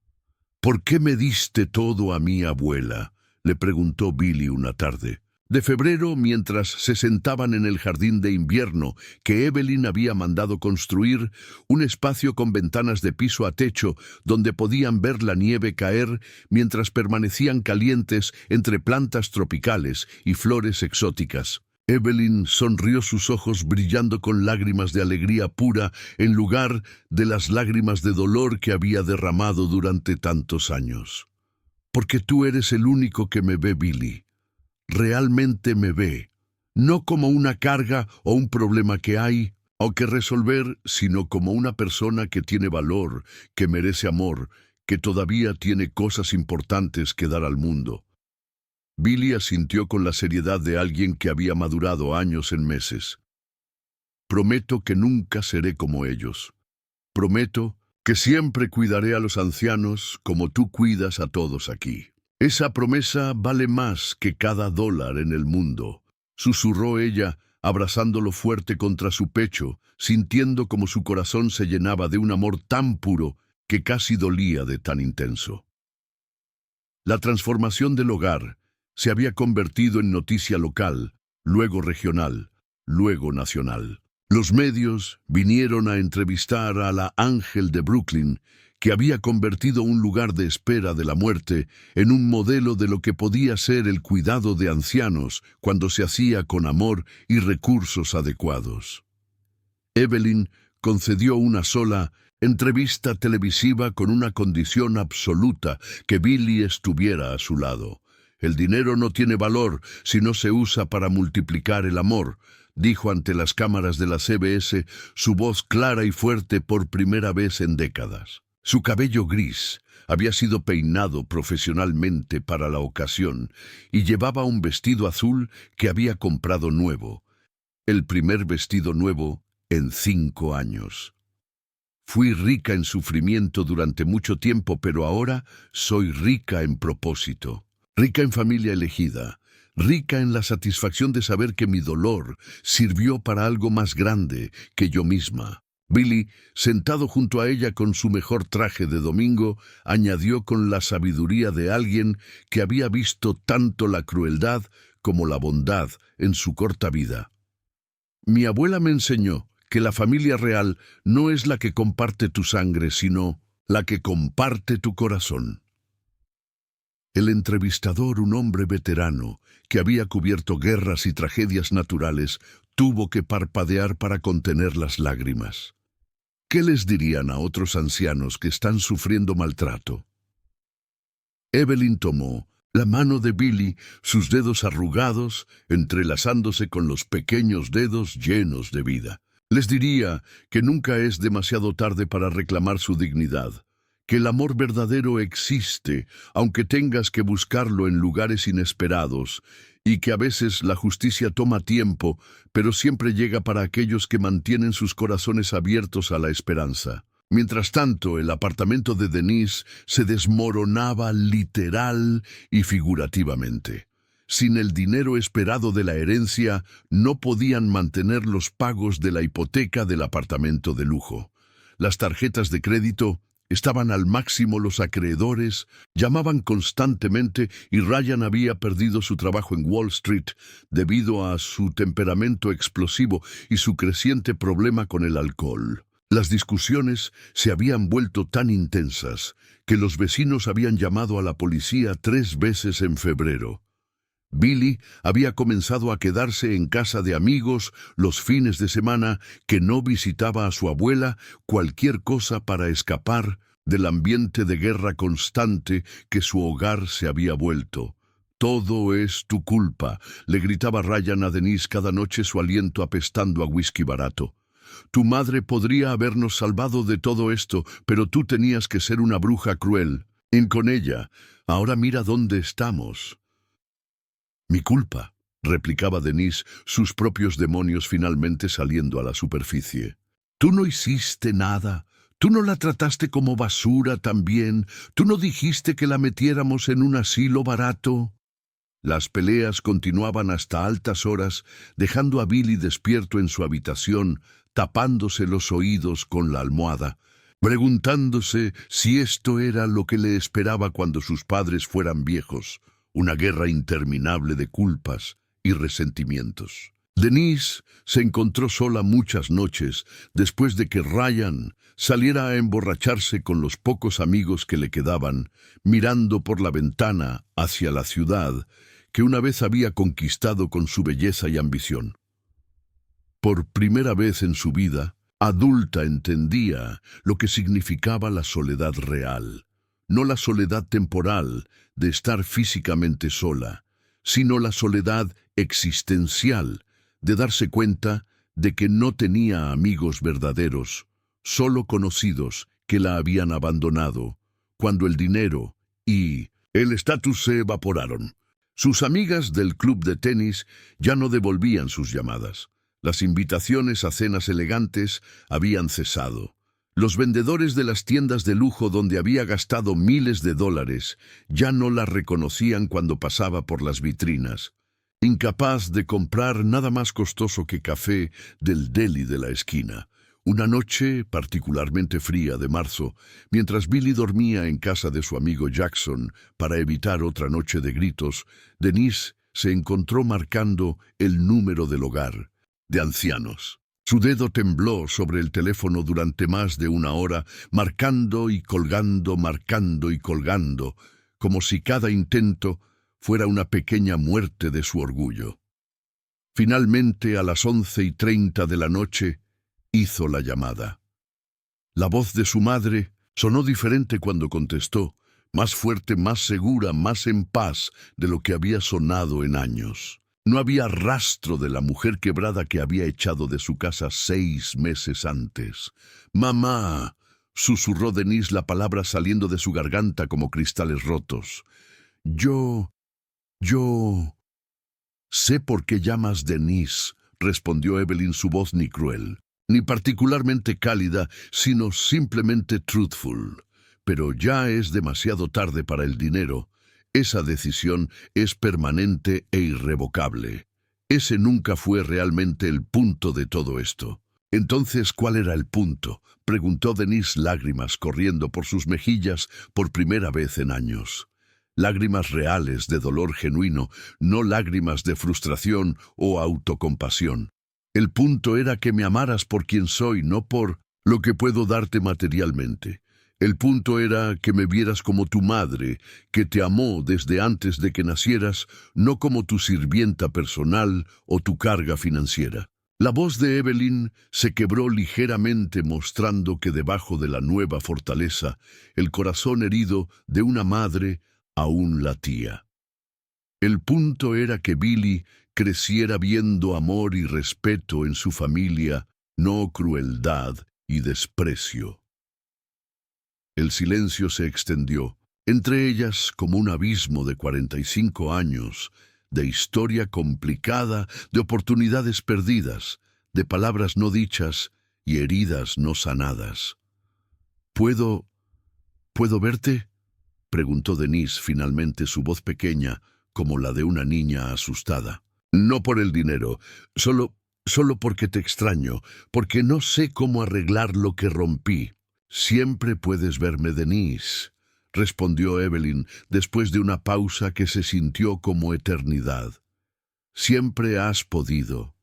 «¿Por qué me diste todo a mi abuela?», le preguntó Billy una tarde. De febrero, mientras se sentaban en el jardín de invierno que Evelyn había mandado construir, un espacio con ventanas de piso a techo donde podían ver la nieve caer mientras permanecían calientes entre plantas tropicales y flores exóticas. Evelyn sonrió, sus ojos brillando con lágrimas de alegría pura en lugar de las lágrimas de dolor que había derramado durante tantos años. «Porque tú eres el único que me ve, Billy. Realmente me ve, no como una carga o un problema que hay o que resolver, sino como una persona que tiene valor, que merece amor, que todavía tiene cosas importantes que dar al mundo». Billy asintió con la seriedad de alguien que había madurado años en meses. «Prometo que nunca seré como ellos. Prometo que siempre cuidaré a los ancianos como tú cuidas a todos aquí». «Esa promesa vale más que cada dólar en el mundo», susurró ella, abrazándolo fuerte contra su pecho, sintiendo como su corazón se llenaba de un amor tan puro que casi dolía de tan intenso. La transformación del hogar se había convertido en noticia local, luego regional, luego nacional. Los medios vinieron a entrevistar a la Ángel de Brooklyn, que había convertido un lugar de espera de la muerte en un modelo de lo que podía ser el cuidado de ancianos cuando se hacía con amor y recursos adecuados. Evelyn concedió una sola entrevista televisiva con una condición absoluta: que Billy estuviera a su lado. «El dinero no tiene valor si no se usa para multiplicar el amor», dijo ante las cámaras de la CBS, su voz clara y fuerte por primera vez en décadas. Su cabello gris había sido peinado profesionalmente para la ocasión y llevaba un vestido azul que había comprado nuevo. El primer vestido nuevo en 5 años. «Fui rica en sufrimiento durante mucho tiempo, pero ahora soy rica en propósito. Rica en familia elegida, rica en la satisfacción de saber que mi dolor sirvió para algo más grande que yo misma». Billy, sentado junto a ella con su mejor traje de domingo, añadió con la sabiduría de alguien que había visto tanto la crueldad como la bondad en su corta vida. «Mi abuela me enseñó que la familia real no es la que comparte tu sangre, sino la que comparte tu corazón». El entrevistador, un hombre veterano que había cubierto guerras y tragedias naturales, tuvo que parpadear para contener las lágrimas. ¿Qué les dirían a otros ancianos que están sufriendo maltrato? Evelyn tomó la mano de Billy, sus dedos arrugados, entrelazándose con los pequeños dedos llenos de vida. Les diría que nunca es demasiado tarde para reclamar su dignidad, que el amor verdadero existe, aunque tengas que buscarlo en lugares inesperados, y que a veces la justicia toma tiempo, pero siempre llega para aquellos que mantienen sus corazones abiertos a la esperanza. Mientras tanto, el apartamento de Denise se desmoronaba literal y figurativamente. Sin el dinero esperado de la herencia, no podían mantener los pagos de la hipoteca del apartamento de lujo. Las tarjetas de crédito estaban al máximo, los acreedores llamaban constantemente y Ryan había perdido su trabajo en Wall Street debido a su temperamento explosivo y su creciente problema con el alcohol. Las discusiones se habían vuelto tan intensas que los vecinos habían llamado a la policía 3 veces en febrero. Billy había comenzado a quedarse en casa de amigos los fines de semana, que no visitaba a su abuela, cualquier cosa para escapar del ambiente de guerra constante que su hogar se había vuelto. «Todo es tu culpa», le gritaba Ryan a Denise cada noche, su aliento apestando a whisky barato. «Tu madre podría habernos salvado de todo esto, pero tú tenías que ser una bruja cruel. Y con ella, ahora mira dónde estamos». «Mi culpa», replicaba Denise, sus propios demonios finalmente saliendo a la superficie. «Tú no hiciste nada. Tú no la trataste como basura también. Tú no dijiste que la metiéramos en un asilo barato». Las peleas continuaban hasta altas horas, dejando a Billy despierto en su habitación, tapándose los oídos con la almohada, preguntándose si esto era lo que le esperaba cuando sus padres fueran viejos. Una guerra interminable de culpas y resentimientos. Denise se encontró sola muchas noches después de que Ryan saliera a emborracharse con los pocos amigos que le quedaban, mirando por la ventana hacia la ciudad que una vez había conquistado con su belleza y ambición. Por primera vez en su vida, adulta, entendía lo que significaba la soledad real. No la soledad temporal de estar físicamente sola, sino la soledad existencial de darse cuenta de que no tenía amigos verdaderos, solo conocidos que la habían abandonado cuando el dinero y el estatus se evaporaron. Sus amigas del club de tenis ya no devolvían sus llamadas. Las invitaciones a cenas elegantes habían cesado. Los vendedores de las tiendas de lujo donde había gastado miles de dólares ya no la reconocían cuando pasaba por las vitrinas. Incapaz de comprar nada más costoso que café del deli de la esquina, Una noche particularmente fría de marzo, mientras Billy dormía en casa de su amigo Jackson para evitar otra noche de gritos, Denise se encontró marcando el número del hogar de ancianos. Su dedo tembló sobre el teléfono durante más de una hora, marcando y colgando, como si cada intento fuera una pequeña muerte de su orgullo. Finalmente, a las 11:30 de la noche, hizo la llamada. La voz de su madre sonó diferente cuando contestó, más fuerte, más segura, más en paz de lo que había sonado en años. No había rastro de la mujer quebrada que había echado de su casa 6 meses antes. «Mamá», susurró Denise, la palabra saliendo de su garganta como cristales rotos. Yo... Sé por qué llamas Denise», respondió Evelyn, su voz ni cruel, ni particularmente cálida, sino simplemente truthful. Pero ya es demasiado tarde para el dinero. Esa decisión es permanente e irrevocable. Ese nunca fue realmente el punto de todo esto. Entonces, ¿cuál era el punto?, preguntó Denise, lágrimas corriendo por sus mejillas por primera vez en años. Lágrimas reales de dolor genuino, no lágrimas de frustración o autocompasión. El punto era que me amaras por quien soy, no por lo que puedo darte materialmente. El punto era que me vieras como tu madre, que te amó desde antes de que nacieras, no como tu sirvienta personal o tu carga financiera. La voz de Evelyn se quebró ligeramente, mostrando que debajo de la nueva fortaleza, el corazón herido de una madre aún latía. El punto era que Billy creciera viendo amor y respeto en su familia, no crueldad y desprecio. El silencio se extendió, entre ellas como un abismo de 45 años, de historia complicada, de oportunidades perdidas, de palabras no dichas y heridas no sanadas. ¿Puedo verte?», preguntó Denise, finalmente, su voz pequeña, como la de una niña asustada. «No por el dinero, solo porque te extraño, porque no sé cómo arreglar lo que rompí». «Siempre puedes verme, Denise», respondió Evelyn, después de una pausa que se sintió como eternidad. «Siempre has podido.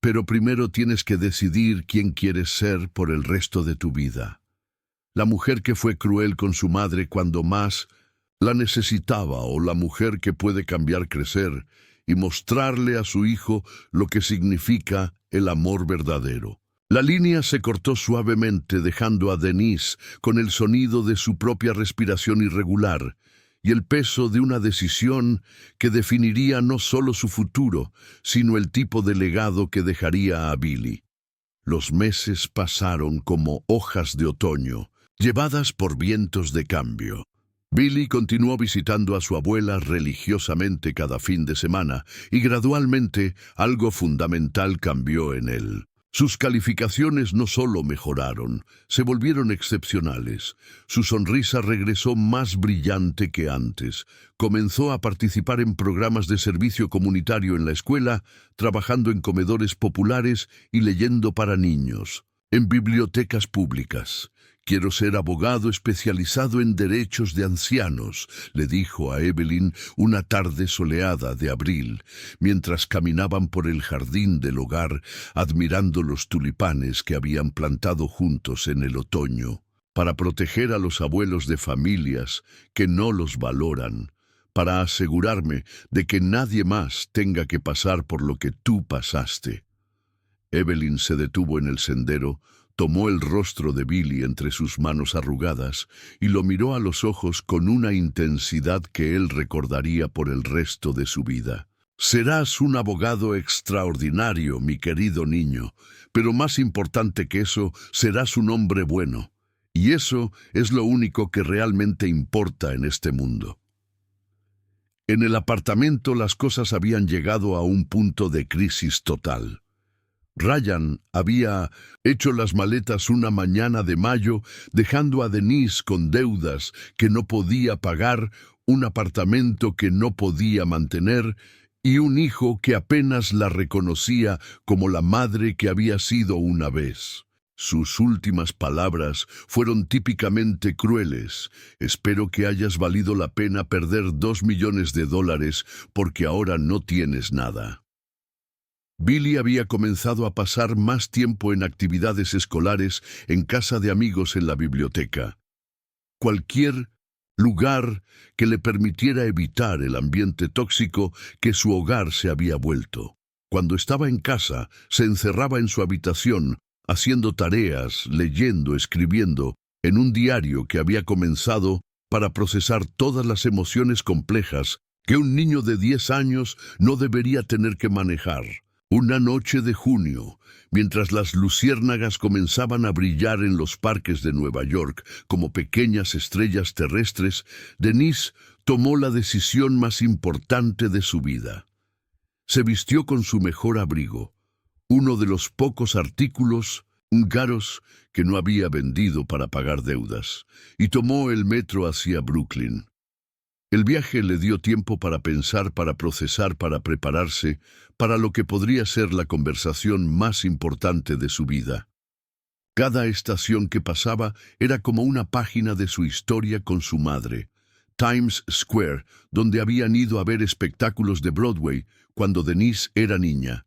Pero primero tienes que decidir quién quieres ser por el resto de tu vida. La mujer que fue cruel con su madre cuando más la necesitaba, o la mujer que puede cambiar, crecer y mostrarle a su hijo lo que significa el amor verdadero». La línea se cortó suavemente, dejando a Denise con el sonido de su propia respiración irregular y el peso de una decisión que definiría no solo su futuro, sino el tipo de legado que dejaría a Billy. Los meses pasaron como hojas de otoño, llevadas por vientos de cambio. Billy continuó visitando a su abuela religiosamente cada fin de semana, y gradualmente algo fundamental cambió en él. Sus calificaciones no solo mejoraron, se volvieron excepcionales. Su sonrisa regresó más brillante que antes. Comenzó a participar en programas de servicio comunitario en la escuela, trabajando en comedores populares y leyendo para niños, en bibliotecas públicas. «Quiero ser abogado especializado en derechos de ancianos», le dijo a Evelyn una tarde soleada de abril, mientras caminaban por el jardín del hogar, admirando los tulipanes que habían plantado juntos en el otoño, «para proteger a los abuelos de familias que no los valoran, para asegurarme de que nadie más tenga que pasar por lo que tú pasaste». Evelyn se detuvo en el sendero, tomó el rostro de Billy entre sus manos arrugadas y lo miró a los ojos con una intensidad que él recordaría por el resto de su vida. «Serás un abogado extraordinario, mi querido niño, pero más importante que eso, serás un hombre bueno. Y eso es lo único que realmente importa en este mundo». En el apartamento las cosas habían llegado a un punto de crisis total. Ryan había hecho las maletas una mañana de mayo, dejando a Denise con deudas que no podía pagar, un apartamento que no podía mantener y un hijo que apenas la reconocía como la madre que había sido una vez. Sus últimas palabras fueron típicamente crueles. Espero que hayas valido la pena perder $2 millones porque ahora no tienes nada. Billy había comenzado a pasar más tiempo en actividades escolares, en casa de amigos, en la biblioteca. Cualquier lugar que le permitiera evitar el ambiente tóxico que su hogar se había vuelto. Cuando estaba en casa, se encerraba en su habitación, haciendo tareas, leyendo, escribiendo, en un diario que había comenzado para procesar todas las emociones complejas que un niño de 10 años no debería tener que manejar. Una noche de junio, mientras las luciérnagas comenzaban a brillar en los parques de Nueva York como pequeñas estrellas terrestres, Denise tomó la decisión más importante de su vida. Se vistió con su mejor abrigo, uno de los pocos artículos caros que no había vendido para pagar deudas, y tomó el metro hacia Brooklyn. El viaje le dio tiempo para pensar, para procesar, para prepararse para lo que podría ser la conversación más importante de su vida. Cada estación que pasaba era como una página de su historia con su madre. Times Square, donde habían ido a ver espectáculos de Broadway cuando Denise era niña.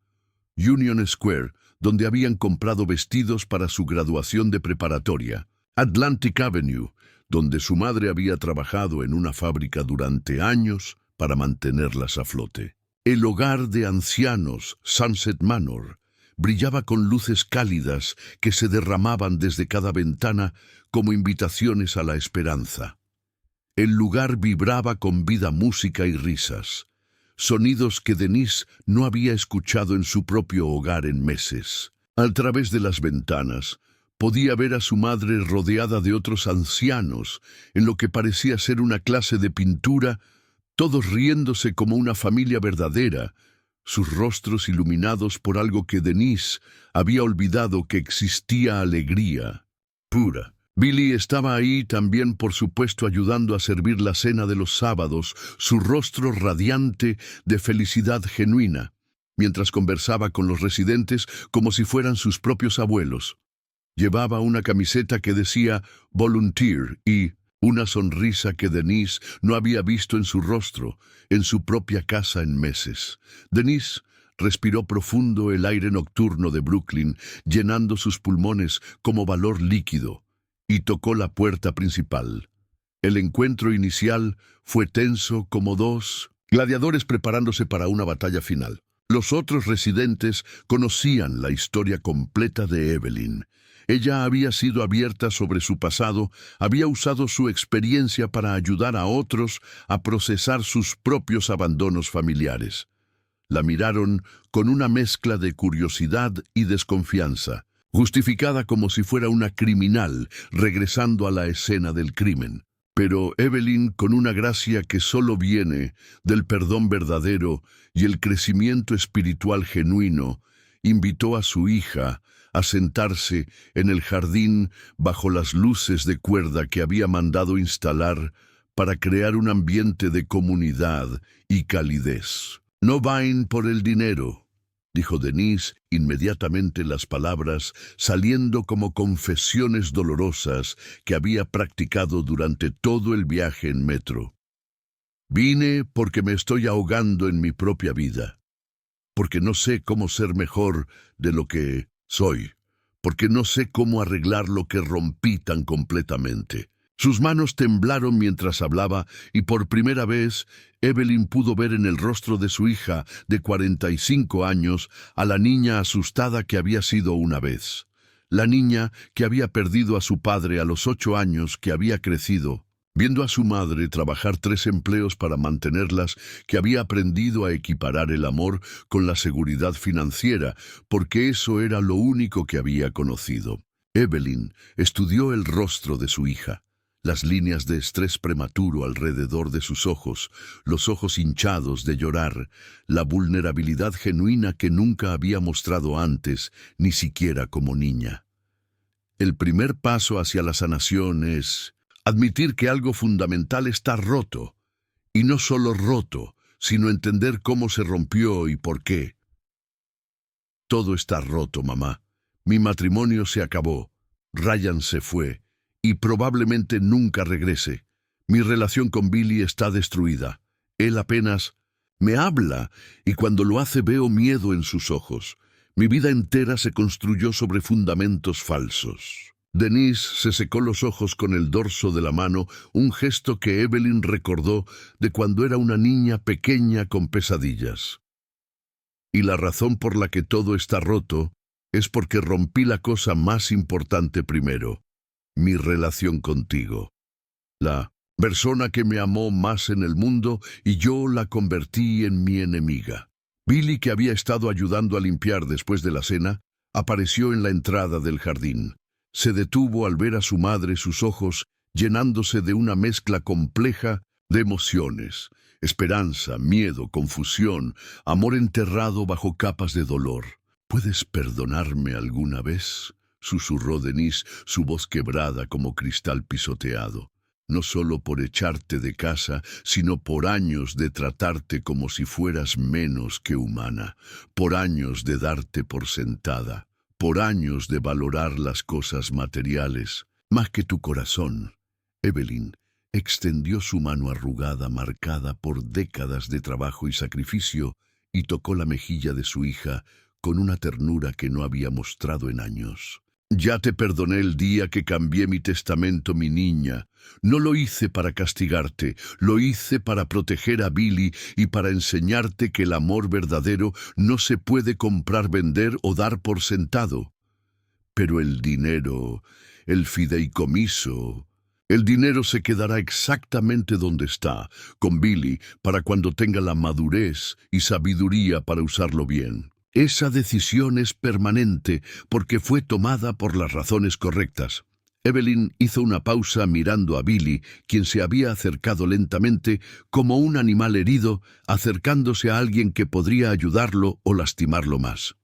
Union Square, donde habían comprado vestidos para su graduación de preparatoria. Atlantic Avenue, donde su madre había trabajado en una fábrica durante años para mantenerlas a flote. El hogar de ancianos, Sunset Manor, brillaba con luces cálidas que se derramaban desde cada ventana como invitaciones a la esperanza. El lugar vibraba con vida, música y risas, sonidos que Denise no había escuchado en su propio hogar en meses. A través de las ventanas, podía ver a su madre rodeada de otros ancianos, en lo que parecía ser una clase de pintura, todos riéndose como una familia verdadera, sus rostros iluminados por algo que Denise había olvidado, que existía alegría pura. Billy estaba ahí también, por supuesto, ayudando a servir la cena de los sábados, su rostro radiante de felicidad genuina, mientras conversaba con los residentes como si fueran sus propios abuelos. Llevaba una camiseta que decía Volunteer y una sonrisa que Denise no había visto en su rostro, en su propia casa en meses. Denise respiró profundo el aire nocturno de Brooklyn, llenando sus pulmones como valor líquido, y tocó la puerta principal. El encuentro inicial fue tenso, como dos gladiadores preparándose para una batalla final. Los otros residentes conocían la historia completa de Evelyn. Ella había sido abierta sobre su pasado, había usado su experiencia para ayudar a otros a procesar sus propios abandonos familiares. La miraron con una mezcla de curiosidad y desconfianza, justificada como si fuera una criminal regresando a la escena del crimen. Pero Evelyn, con una gracia que solo viene del perdón verdadero y el crecimiento espiritual genuino, invitó a su hija a sentarse en el jardín bajo las luces de cuerda que había mandado instalar para crear un ambiente de comunidad y calidez. «No vayan por el dinero», dijo Denise, inmediatamente, las palabras saliendo como confesiones dolorosas que había practicado durante todo el viaje en metro. «Vine porque me estoy ahogando en mi propia vida, porque no sé cómo ser mejor de lo que soy, porque no sé cómo arreglar lo que rompí tan completamente». Sus manos temblaron mientras hablaba, y por primera vez Evelyn pudo ver en el rostro de su hija de 45 años a la niña asustada que había sido una vez. La niña que había perdido a su padre a los 8 años, que había crecido viendo a su madre trabajar 3 empleos para mantenerlas, que había aprendido a equiparar el amor con la seguridad financiera, porque eso era lo único que había conocido. Evelyn estudió el rostro de su hija. Las líneas de estrés prematuro alrededor de sus ojos, los ojos hinchados de llorar, la vulnerabilidad genuina que nunca había mostrado antes, ni siquiera como niña. El primer paso hacia la sanación es admitir que algo fundamental está roto, y no solo roto, sino entender cómo se rompió y por qué. «Todo está roto, mamá. Mi matrimonio se acabó. Ryan se fue y probablemente nunca regrese. Mi relación con Billy está destruida. Él apenas me habla y cuando lo hace veo miedo en sus ojos. Mi vida entera se construyó sobre fundamentos falsos. Denise se secó los ojos con el dorso de la mano, un gesto que Evelyn recordó de cuando era una niña pequeña con pesadillas. Y la razón por la que todo está roto es porque rompí la cosa más importante primero, mi relación contigo. La persona que me amó más en el mundo y yo la convertí en mi enemiga. Billy, que había estado ayudando a limpiar después de la cena, apareció en la entrada del jardín. Se detuvo al ver a su madre, sus ojos llenándose de una mezcla compleja de emociones: esperanza, miedo, confusión, amor enterrado bajo capas de dolor. ¿Puedes perdonarme alguna vez?, susurró Denise, su voz quebrada como cristal pisoteado. No solo por echarte de casa, sino por años de tratarte como si fueras menos que humana, por años de darte por sentada, por años de valorar las cosas materiales más que tu corazón. Evelyn extendió su mano arrugada, marcada por décadas de trabajo y sacrificio, y tocó la mejilla de su hija con una ternura que no había mostrado en años. Ya te perdoné el día que cambié mi testamento, mi niña. No lo hice para castigarte, lo hice para proteger a Billy y para enseñarte que el amor verdadero no se puede comprar, vender o dar por sentado. Pero el dinero, el fideicomiso, el dinero se quedará exactamente donde está, con Billy, para cuando tenga la madurez y sabiduría para usarlo bien. Esa decisión es permanente porque fue tomada por las razones correctas. Evelyn hizo una pausa mirando a Billy, quien se había acercado lentamente como un animal herido, acercándose a alguien que podría ayudarlo o lastimarlo más.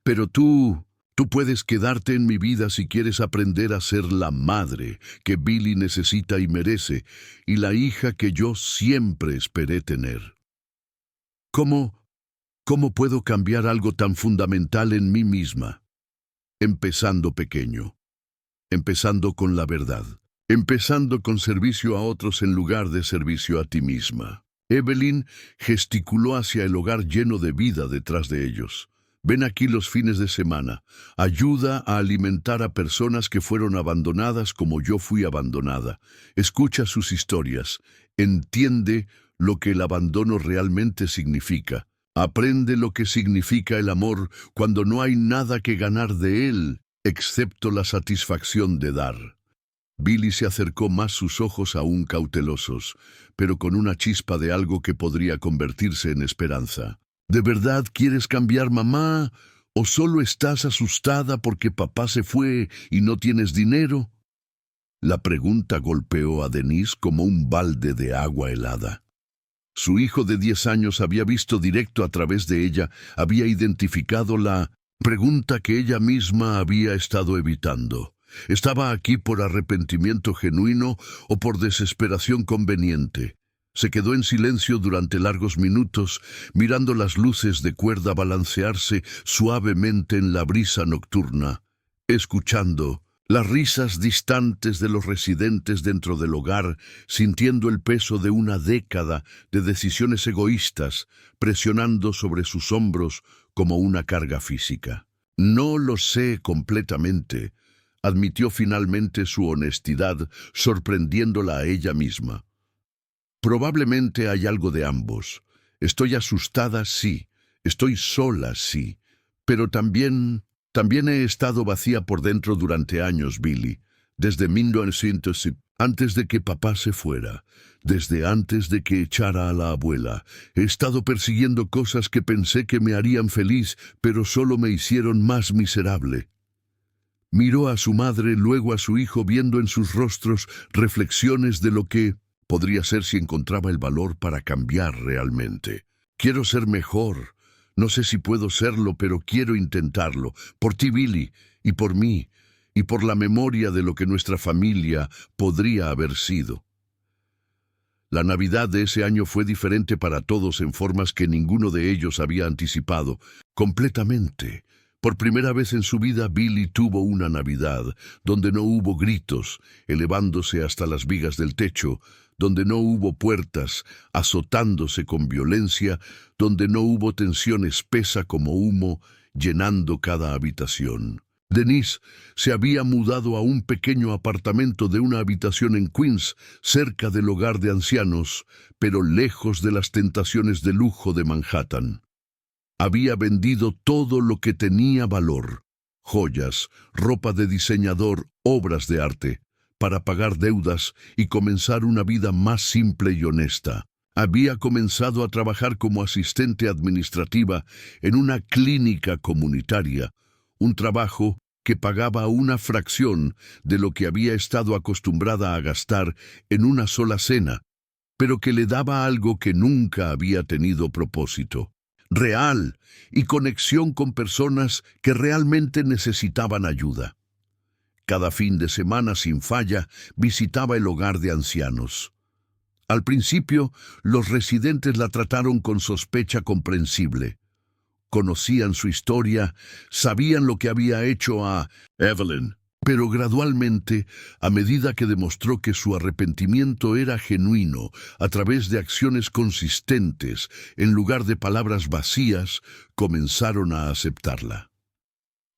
Pero tú puedes quedarte en mi vida si quieres aprender a ser la madre que Billy necesita y merece, y la hija que yo siempre esperé tener. ¿Cómo puedo cambiar algo tan fundamental en mí misma? Empezando pequeño, empezando con la verdad, empezando con servicio a otros en lugar de servicio a ti misma. Evelyn gesticuló hacia el hogar lleno de vida detrás de ellos. Ven aquí los fines de semana. Ayuda a alimentar a personas que fueron abandonadas como yo fui abandonada. Escucha sus historias. Entiende lo que el abandono realmente significa. Aprende lo que significa el amor cuando no hay nada que ganar de él, excepto la satisfacción de dar. Billy se acercó más, sus ojos aún cautelosos, pero con una chispa de algo que podría convertirse en esperanza. ¿De verdad quieres cambiar, mamá? ¿O solo estás asustada porque papá se fue y no tienes dinero? La pregunta golpeó a Denise como un balde de agua helada. Su hijo de 10 años había visto directo a través de ella, había identificado la pregunta que ella misma había estado evitando. ¿Estaba aquí por arrepentimiento genuino o por desesperación conveniente? Se quedó en silencio durante largos minutos, mirando las luces de cuerda balancearse suavemente en la brisa nocturna, escuchando las risas distantes de los residentes dentro del hogar, sintiendo el peso de una década de decisiones egoístas presionando sobre sus hombros como una carga física. No lo sé completamente, admitió finalmente su honestidad, sorprendiéndola a ella misma. Probablemente hay algo de ambos. Estoy asustada, sí. Estoy sola, sí. Pero también he estado vacía por dentro durante años, Billy. Desde 1900, antes de que papá se fuera. Desde antes de que echara a la abuela. He estado persiguiendo cosas que pensé que me harían feliz, pero solo me hicieron más miserable. Miró a su madre, luego a su hijo, viendo en sus rostros reflexiones de lo que podría ser si encontraba el valor para cambiar realmente. Quiero ser mejor. No sé si puedo serlo, pero quiero intentarlo. Por ti, Billy, y por mí, y por la memoria de lo que nuestra familia podría haber sido. La Navidad de ese año fue diferente para todos en formas que ninguno de ellos había anticipado. Completamente. Por primera vez en su vida, Billy tuvo una Navidad donde no hubo gritos elevándose hasta las vigas del techo, donde no hubo puertas azotándose con violencia, donde no hubo tensión espesa como humo llenando cada habitación. Denise se había mudado a un pequeño apartamento de una habitación en Queens, cerca del hogar de ancianos, pero lejos de las tentaciones de lujo de Manhattan. Había vendido todo lo que tenía valor: joyas, ropa de diseñador, obras de arte, para pagar deudas y comenzar una vida más simple y honesta. Había comenzado a trabajar como asistente administrativa en una clínica comunitaria, un trabajo que pagaba una fracción de lo que había estado acostumbrada a gastar en una sola cena, pero que le daba algo que nunca había tenido propósito real y conexión con personas que realmente necesitaban ayuda. Cada fin de semana sin falla visitaba el hogar de ancianos. Al principio, los residentes la trataron con sospecha comprensible. Conocían su historia, sabían lo que había hecho a Evelyn, pero gradualmente, a medida que demostró que su arrepentimiento era genuino, a través de acciones consistentes, en lugar de palabras vacías, comenzaron a aceptarla.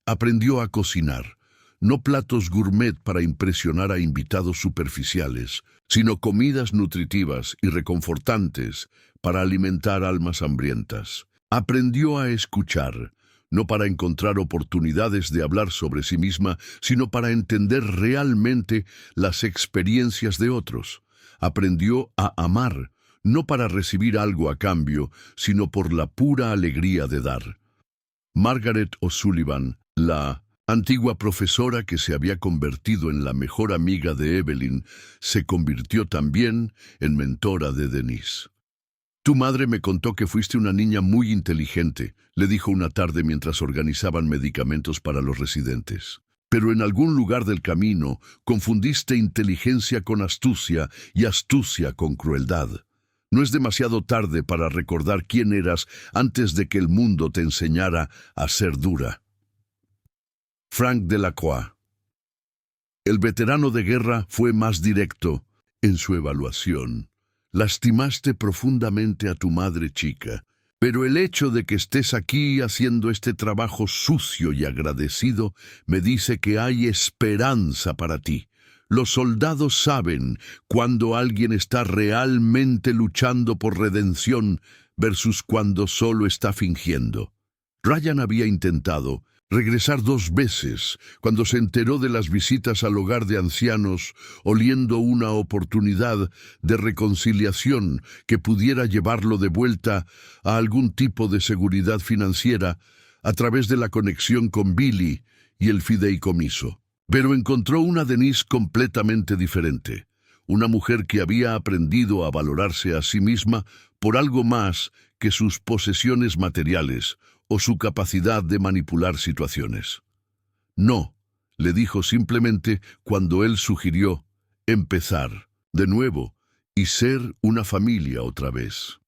Aprendió a cocinar, no platos gourmet para impresionar a invitados superficiales, sino comidas nutritivas y reconfortantes para alimentar almas hambrientas. Aprendió a escuchar, no para encontrar oportunidades de hablar sobre sí misma, sino para entender realmente las experiencias de otros. Aprendió a amar, no para recibir algo a cambio, sino por la pura alegría de dar. Margaret O'Sullivan, la antigua profesora que se había convertido en la mejor amiga de Evelyn, se convirtió también en mentora de Denise. «Tu madre me contó que fuiste una niña muy inteligente», le dijo una tarde mientras organizaban medicamentos para los residentes. «Pero en algún lugar del camino confundiste inteligencia con astucia y astucia con crueldad. No es demasiado tarde para recordar quién eras antes de que el mundo te enseñara a ser dura». Frank Delacroix. El veterano de guerra fue más directo en su evaluación. «Lastimaste profundamente a tu madre chica, pero el hecho de que estés aquí haciendo este trabajo sucio y agradecido me dice que hay esperanza para ti. Los soldados saben cuando alguien está realmente luchando por redención versus cuando solo está fingiendo». Ryan había intentado regresar 2 veces cuando se enteró de las visitas al hogar de ancianos, oliendo una oportunidad de reconciliación que pudiera llevarlo de vuelta a algún tipo de seguridad financiera a través de la conexión con Billy y el fideicomiso. Pero encontró una Denise completamente diferente, una mujer que había aprendido a valorarse a sí misma por algo más que sus posesiones materiales o su capacidad de manipular situaciones. «No», le dijo simplemente cuando él sugirió empezar de nuevo y ser una familia otra vez.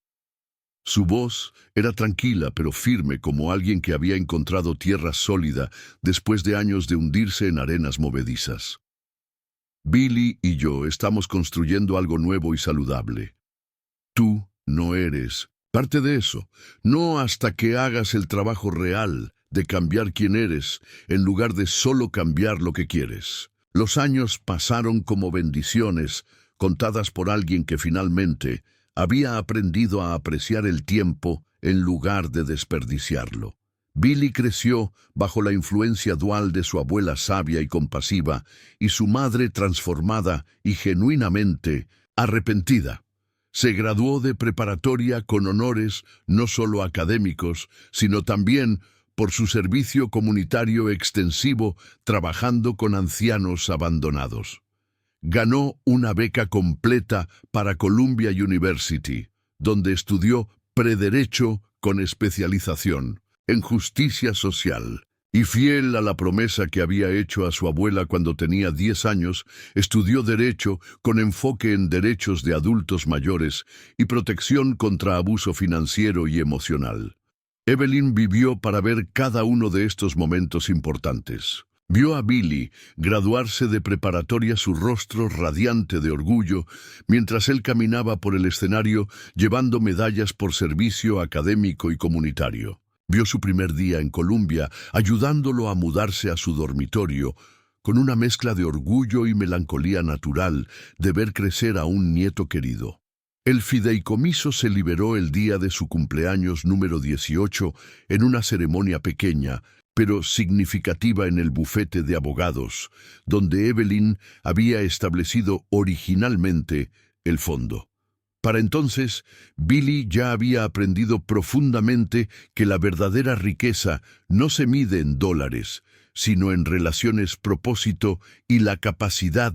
Su voz era tranquila pero firme, como alguien que había encontrado tierra sólida después de años de hundirse en arenas movedizas. «Billy y yo estamos construyendo algo nuevo y saludable. Tú no eres parte de eso, no hasta que hagas el trabajo real de cambiar quién eres, en lugar de solo cambiar lo que quieres». Los años pasaron como bendiciones, contadas por alguien que finalmente había aprendido a apreciar el tiempo en lugar de desperdiciarlo. Billy creció bajo la influencia dual de su abuela sabia y compasiva y su madre transformada y genuinamente arrepentida. Se graduó de preparatoria con honores no solo académicos, sino también por su servicio comunitario extensivo trabajando con ancianos abandonados. Ganó una beca completa para Columbia University, donde estudió prederecho con especialización en justicia social. Y fiel a la promesa que había hecho a su abuela cuando tenía 10 años, estudió Derecho con enfoque en derechos de adultos mayores y protección contra abuso financiero y emocional. Evelyn vivió para ver cada uno de estos momentos importantes. Vio a Billy graduarse de preparatoria, su rostro radiante de orgullo, mientras él caminaba por el escenario llevando medallas por servicio académico y comunitario. Vio su primer día en Columbia, ayudándolo a mudarse a su dormitorio, con una mezcla de orgullo y melancolía natural de ver crecer a un nieto querido. El fideicomiso se liberó el día de su cumpleaños número 18 en una ceremonia pequeña, pero significativa en el bufete de abogados, donde Evelyn había establecido originalmente el fondo. Para entonces, Billy ya había aprendido profundamente que la verdadera riqueza no se mide en dólares, sino en relaciones, propósito y la capacidad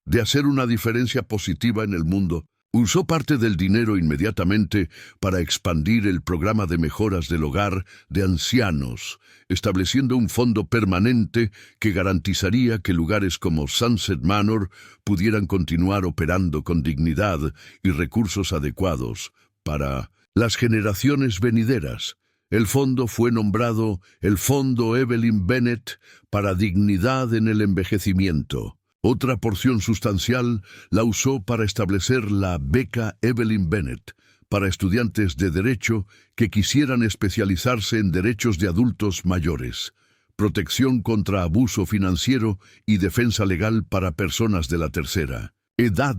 de hacer una diferencia positiva en el mundo. Usó parte del dinero inmediatamente para expandir el programa de mejoras del hogar de ancianos, estableciendo un fondo permanente que garantizaría que lugares como Sunset Manor pudieran continuar operando con dignidad y recursos adecuados para las generaciones venideras. El fondo fue nombrado el Fondo Evelyn Bennett para Dignidad en el Envejecimiento. Otra porción sustancial la usó para establecer la beca Evelyn Bennett para estudiantes de Derecho que quisieran especializarse en derechos de adultos mayores, protección contra abuso financiero y defensa legal para personas de la tercera edad.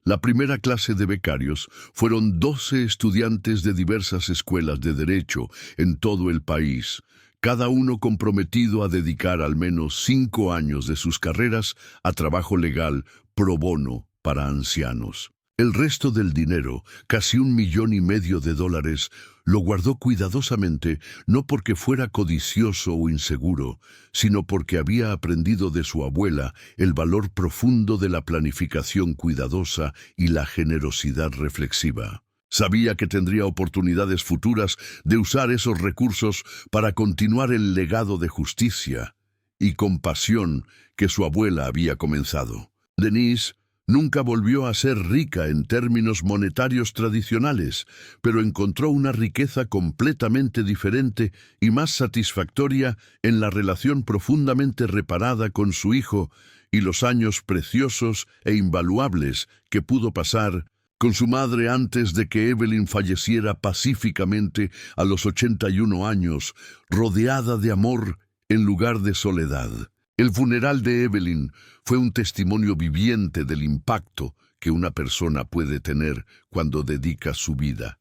La primera clase de becarios fueron 12 estudiantes de diversas escuelas de derecho en todo el país, cada uno comprometido a dedicar al menos 5 años de sus carreras a trabajo legal pro bono para ancianos. El resto del dinero, casi $1,500,000, lo guardó cuidadosamente, no porque fuera codicioso o inseguro, sino porque había aprendido de su abuela el valor profundo de la planificación cuidadosa y la generosidad reflexiva. Sabía que tendría oportunidades futuras de usar esos recursos para continuar el legado de justicia y compasión que su abuela había comenzado. Denise nunca volvió a ser rica en términos monetarios tradicionales, pero encontró una riqueza completamente diferente y más satisfactoria en la relación profundamente reparada con su hijo y los años preciosos e invaluables que pudo pasar con su madre antes de que Evelyn falleciera pacíficamente a los 81 años, rodeada de amor en lugar de soledad. El funeral de Evelyn fue un testimonio viviente del impacto que una persona puede tener cuando dedica su vida,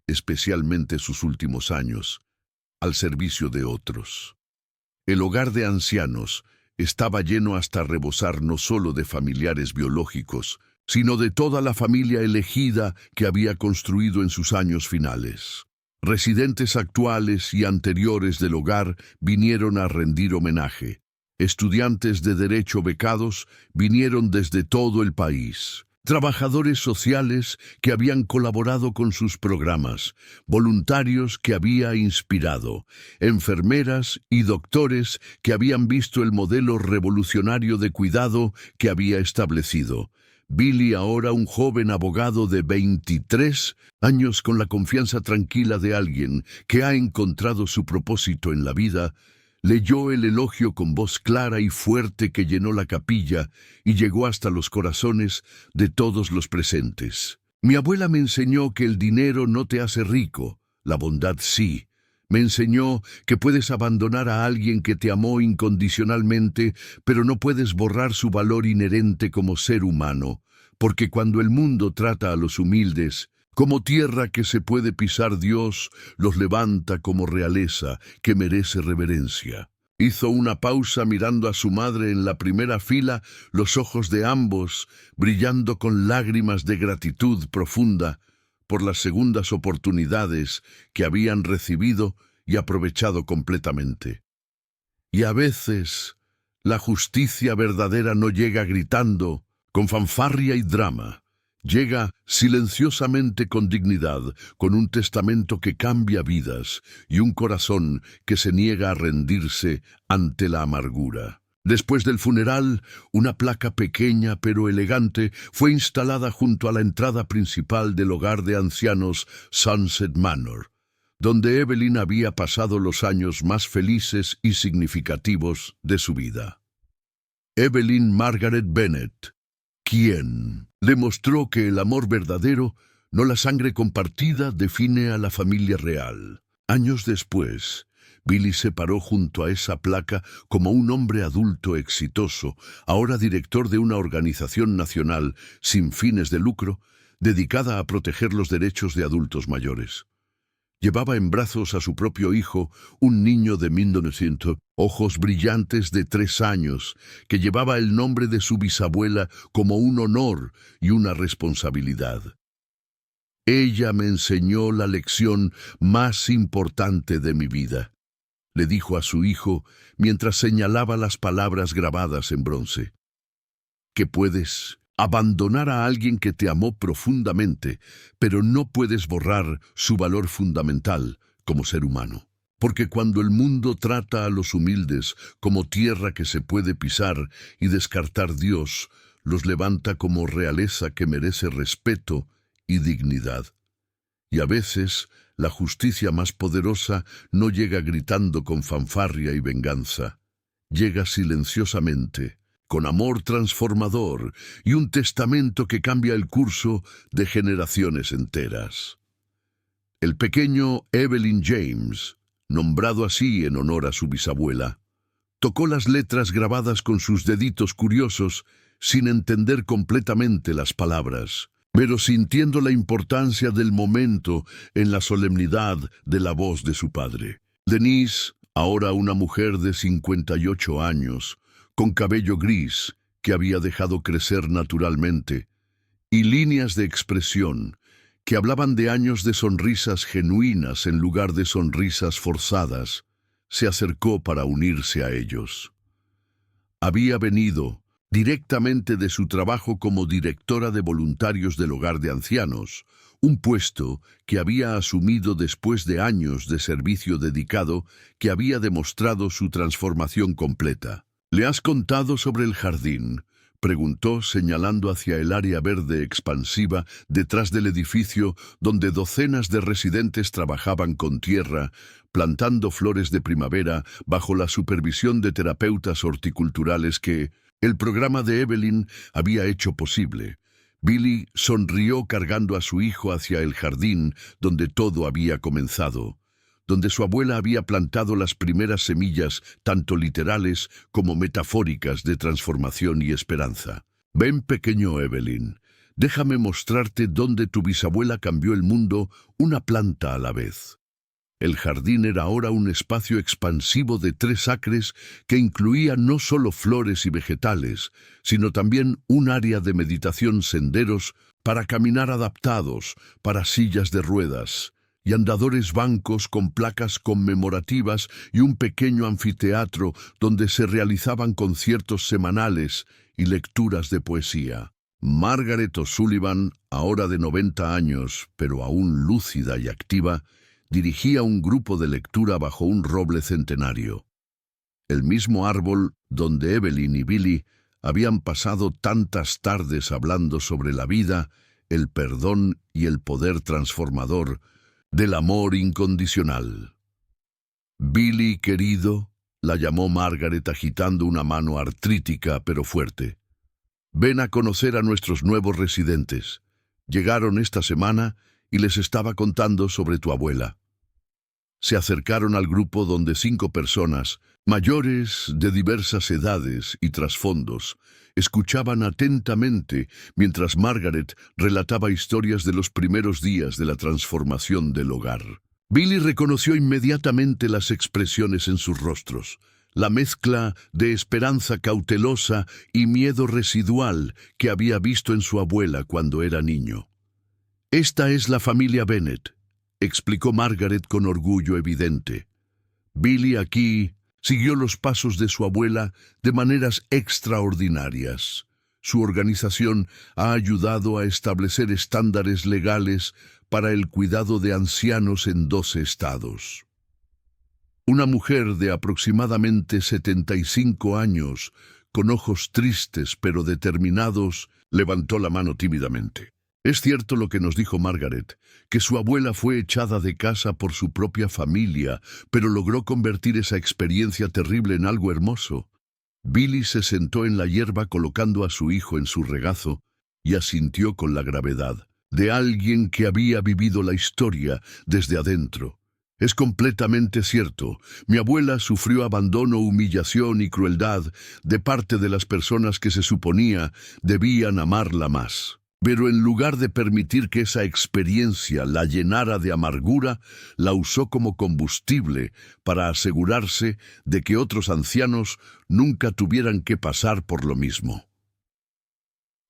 especialmente sus últimos años, al servicio de otros. El hogar de ancianos estaba lleno hasta rebosar no solo de familiares biológicos, sino de toda la familia elegida que había construido en sus años finales. Residentes actuales y anteriores del hogar vinieron a rendir homenaje. Estudiantes de derecho becados vinieron desde todo el país. Trabajadores sociales que habían colaborado con sus programas, voluntarios que había inspirado, enfermeras y doctores que habían visto el modelo revolucionario de cuidado que había establecido. Billy, ahora un joven abogado de 23 años con la confianza tranquila de alguien que ha encontrado su propósito en la vida, leyó el elogio con voz clara y fuerte que llenó la capilla y llegó hasta los corazones de todos los presentes. Mi abuela me enseñó que el dinero no te hace rico, la bondad sí. Me enseñó que puedes abandonar a alguien que te amó incondicionalmente, pero no puedes borrar su valor inherente como ser humano, porque cuando el mundo trata a los humildes como tierra que se puede pisar, Dios los levanta como realeza que merece reverencia. Hizo una pausa mirando a su madre en la primera fila, los ojos de ambos brillando con lágrimas de gratitud profunda por las segundas oportunidades que habían recibido y aprovechado completamente. Y a veces, la justicia verdadera no llega gritando, con fanfarria y drama. Llega silenciosamente con dignidad, con un testamento que cambia vidas y un corazón que se niega a rendirse ante la amargura. Después del funeral, una placa pequeña pero elegante fue instalada junto a la entrada principal del hogar de ancianos Sunset Manor, donde Evelyn había pasado los años más felices y significativos de su vida. Evelyn Margaret Bennet, quien le mostró que el amor verdadero, no la sangre compartida, define a la familia real. Años después, Billy se paró junto a esa placa como un hombre adulto exitoso, ahora director de una organización nacional sin fines de lucro, dedicada a proteger los derechos de adultos mayores. Llevaba en brazos a su propio hijo, un niño de 1900, ojos brillantes de 3 años, que llevaba el nombre de su bisabuela como un honor y una responsabilidad. Ella me enseñó la lección más importante de mi vida, le dijo a su hijo mientras señalaba las palabras grabadas en bronce. Que puedes abandonar a alguien que te amó profundamente, pero no puedes borrar su valor fundamental como ser humano. Porque cuando el mundo trata a los humildes como tierra que se puede pisar y descartar, Dios los levanta como realeza que merece respeto y dignidad. Y a veces la justicia más poderosa no llega gritando con fanfarria y venganza. Llega silenciosamente, con amor transformador y un testamento que cambia el curso de generaciones enteras. El pequeño Evelyn James, nombrado así en honor a su bisabuela, tocó las letras grabadas con sus deditos curiosos sin entender completamente las palabras, pero sintiendo la importancia del momento en la solemnidad de la voz de su padre. Denise, ahora una mujer de 58 años, con cabello gris que había dejado crecer naturalmente, y líneas de expresión que hablaban de años de sonrisas genuinas en lugar de sonrisas forzadas, se acercó para unirse a ellos. Había venido directamente de su trabajo como directora de voluntarios del hogar de ancianos, un puesto que había asumido después de años de servicio dedicado que había demostrado su transformación completa. ¿Le has contado sobre el jardín?, preguntó señalando hacia el área verde expansiva detrás del edificio donde docenas de residentes trabajaban con tierra, plantando flores de primavera bajo la supervisión de terapeutas horticulturales que el programa de Evelyn había hecho posible. Billy sonrió cargando a su hijo hacia el jardín donde todo había comenzado, donde su abuela había plantado las primeras semillas, tanto literales como metafóricas, de transformación y esperanza. Ven, pequeño Evelyn, déjame mostrarte dónde tu bisabuela cambió el mundo una planta a la vez. El jardín era ahora un espacio expansivo de 3 acres que incluía no solo flores y vegetales, sino también un área de meditación, senderos para caminar adaptados, para sillas de ruedas, y andadores bancos con placas conmemorativas y un pequeño anfiteatro donde se realizaban conciertos semanales y lecturas de poesía. Margaret O'Sullivan, ahora de 90 años, pero aún lúcida y activa, dirigía un grupo de lectura bajo un roble centenario. El mismo árbol donde Evelyn y Billy habían pasado tantas tardes hablando sobre la vida, el perdón y el poder transformador del amor incondicional. Billy, querido, la llamó Margaret agitando una mano artrítica pero fuerte. Ven a conocer a nuestros nuevos residentes. Llegaron esta semana y les estaba contando sobre tu abuela. Se acercaron al grupo donde 5 personas, mayores de diversas edades y trasfondos, escuchaban atentamente mientras Margaret relataba historias de los primeros días de la transformación del hogar. Billy reconoció inmediatamente las expresiones en sus rostros, la mezcla de esperanza cautelosa y miedo residual que había visto en su abuela cuando era niño. Esta es la familia Bennet, explicó Margaret con orgullo evidente. Billy aquí siguió los pasos de su abuela de maneras extraordinarias. Su organización ha ayudado a establecer estándares legales para el cuidado de ancianos en 12 estados. Una mujer de aproximadamente 75 años, con ojos tristes pero determinados, levantó la mano tímidamente. Es cierto lo que nos dijo Margaret, que su abuela fue echada de casa por su propia familia, pero logró convertir esa experiencia terrible en algo hermoso. Billy se sentó en la hierba colocando a su hijo en su regazo y asintió con la gravedad de alguien que había vivido la historia desde adentro. Es completamente cierto. Mi abuela sufrió abandono, humillación y crueldad de parte de las personas que se suponía debían amarla más. Pero en lugar de permitir que esa experiencia la llenara de amargura, la usó como combustible para asegurarse de que otros ancianos nunca tuvieran que pasar por lo mismo.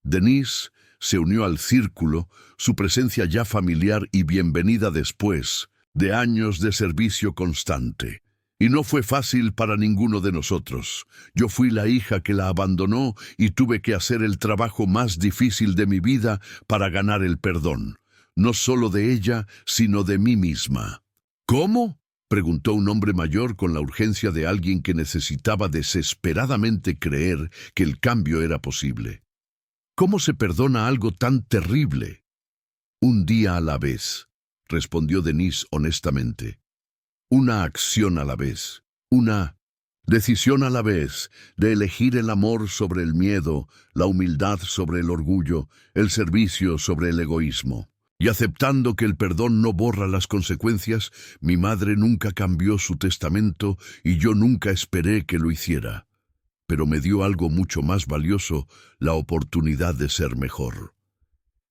Denise se unió al círculo, su presencia ya familiar y bienvenida después de años de servicio constante. Y no fue fácil para ninguno de nosotros. Yo fui la hija que la abandonó y tuve que hacer el trabajo más difícil de mi vida para ganar el perdón, no solo de ella, sino de mí misma. ¿Cómo?, preguntó un hombre mayor con la urgencia de alguien que necesitaba desesperadamente creer que el cambio era posible. ¿Cómo se perdona algo tan terrible? Un día a la vez, respondió Denise honestamente. Una acción a la vez, una decisión a la vez de elegir el amor sobre el miedo, la humildad sobre el orgullo, el servicio sobre el egoísmo. Y aceptando que el perdón no borra las consecuencias, mi madre nunca cambió su testamento y yo nunca esperé que lo hiciera. Pero me dio algo mucho más valioso, la oportunidad de ser mejor.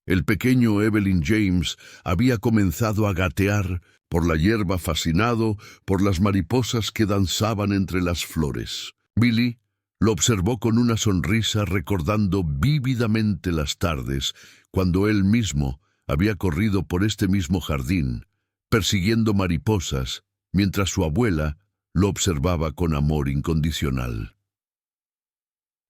El pequeño Evelyn James había comenzado a gatear por la hierba fascinado por las mariposas que danzaban entre las flores. Billy lo observó con una sonrisa recordando vívidamente las tardes cuando él mismo había corrido por este mismo jardín, persiguiendo mariposas, mientras su abuela lo observaba con amor incondicional.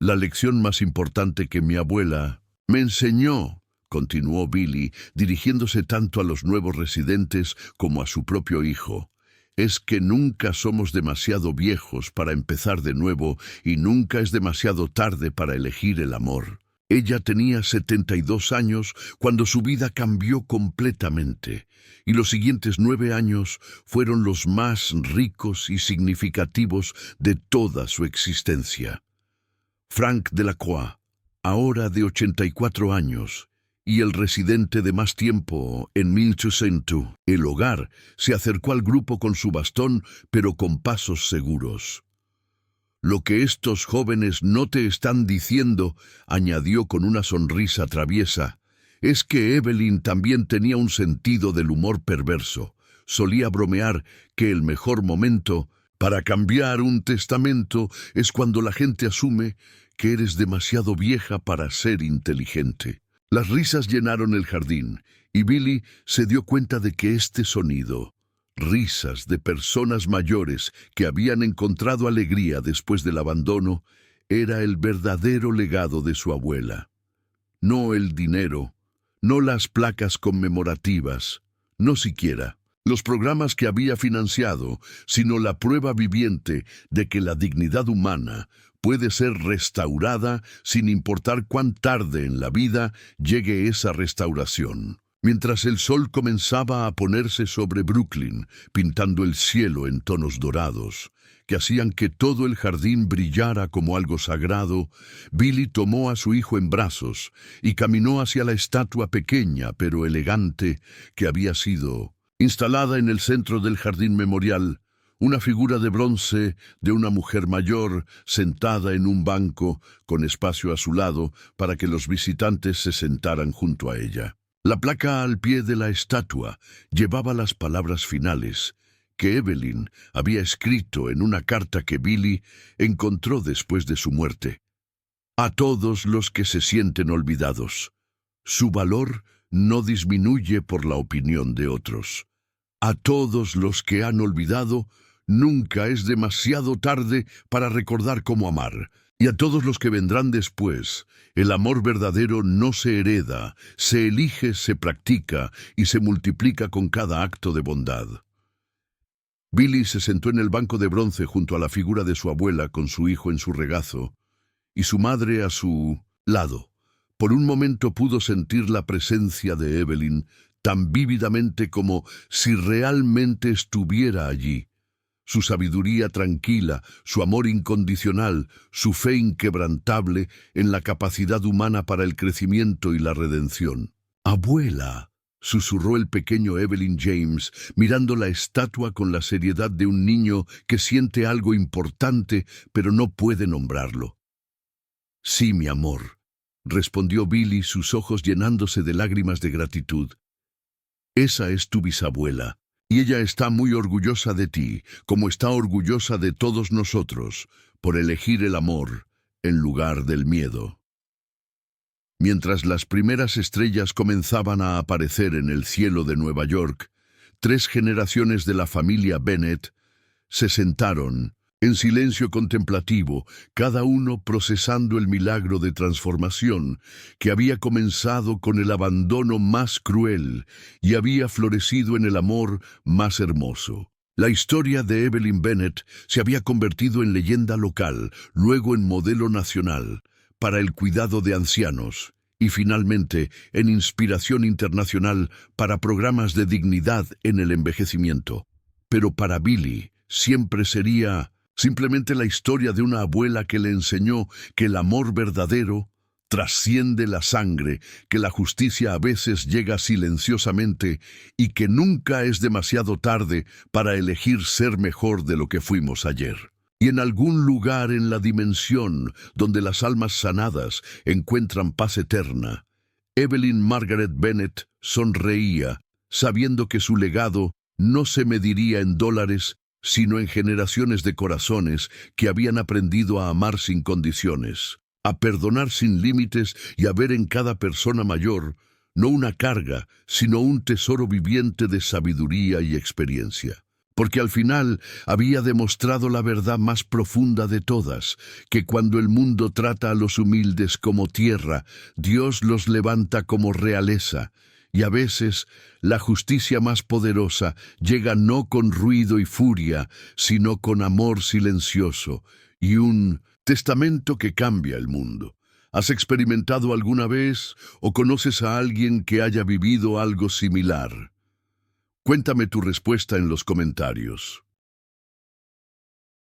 La lección más importante que mi abuela me enseñó, continuó Billy, dirigiéndose tanto a los nuevos residentes como a su propio hijo, es que nunca somos demasiado viejos para empezar de nuevo y nunca es demasiado tarde para elegir el amor. Ella tenía 72 años cuando su vida cambió completamente, y los siguientes 9 años fueron los más ricos y significativos de toda su existencia. Frank Delacroix, ahora de 84 años, y el residente de más tiempo en Milchausen, el hogar, se acercó al grupo con su bastón, pero con pasos seguros. Lo que estos jóvenes no te están diciendo, añadió con una sonrisa traviesa, es que Evelyn también tenía un sentido del humor perverso. Solía bromear que el mejor momento para cambiar un testamento es cuando la gente asume que eres demasiado vieja para ser inteligente. Las risas llenaron el jardín, y Billy se dio cuenta de que este sonido, risas de personas mayores que habían encontrado alegría después del abandono, era el verdadero legado de su abuela. No el dinero, no las placas conmemorativas, no siquiera los programas que había financiado, sino la prueba viviente de que la dignidad humana puede ser restaurada sin importar cuán tarde en la vida llegue esa restauración. Mientras el sol comenzaba a ponerse sobre Brooklyn, pintando el cielo en tonos dorados, que hacían que todo el jardín brillara como algo sagrado, Billy tomó a su hijo en brazos y caminó hacia la estatua pequeña pero elegante que había sido instalada en el centro del jardín memorial, una figura de bronce de una mujer mayor sentada en un banco con espacio a su lado para que los visitantes se sentaran junto a ella. La placa al pie de la estatua llevaba las palabras finales que Evelyn había escrito en una carta que Billy encontró después de su muerte. A todos los que se sienten olvidados, su valor no disminuye por la opinión de otros. A todos los que han olvidado, nunca es demasiado tarde para recordar cómo amar. Y a todos los que vendrán después, el amor verdadero no se hereda, se elige, se practica y se multiplica con cada acto de bondad. Billy se sentó en el banco de bronce junto a la figura de su abuela con su hijo en su regazo y su madre a su lado, Por un momento pudo sentir la presencia de Evelyn tan vívidamente como si realmente estuviera allí. Su sabiduría tranquila, su amor incondicional, su fe inquebrantable en la capacidad humana para el crecimiento y la redención. «Abuela», susurró el pequeño Evelyn James, mirando la estatua con la seriedad de un niño que siente algo importante, pero no puede nombrarlo. «Sí, mi amor», respondió Billy, sus ojos llenándose de lágrimas de gratitud. «Esa es tu bisabuela, y ella está muy orgullosa de ti, como está orgullosa de todos nosotros, por elegir el amor en lugar del miedo». Mientras las primeras estrellas comenzaban a aparecer en el cielo de Nueva York, 3 generaciones de la familia Bennett se sentaron en silencio contemplativo, cada uno procesando el milagro de transformación que había comenzado con el abandono más cruel y había florecido en el amor más hermoso. La historia de Evelyn Bennett se había convertido en leyenda local, luego en modelo nacional, para el cuidado de ancianos, y finalmente en inspiración internacional para programas de dignidad en el envejecimiento. Pero para Billy siempre sería simplemente la historia de una abuela que le enseñó que el amor verdadero trasciende la sangre, que la justicia a veces llega silenciosamente y que nunca es demasiado tarde para elegir ser mejor de lo que fuimos ayer. Y en algún lugar en la dimensión donde las almas sanadas encuentran paz eterna, Evelyn Margaret Bennett sonreía, sabiendo que su legado no se mediría en dólares, sino en generaciones de corazones que habían aprendido a amar sin condiciones, a perdonar sin límites y a ver en cada persona mayor no una carga, sino un tesoro viviente de sabiduría y experiencia. Porque al final había demostrado la verdad más profunda de todas, que cuando el mundo trata a los humildes como tierra, Dios los levanta como realeza, y a veces la justicia más poderosa llega no con ruido y furia, sino con amor silencioso y un testamento que cambia el mundo. ¿Has experimentado alguna vez o conoces a alguien que haya vivido algo similar? Cuéntame tu respuesta en los comentarios.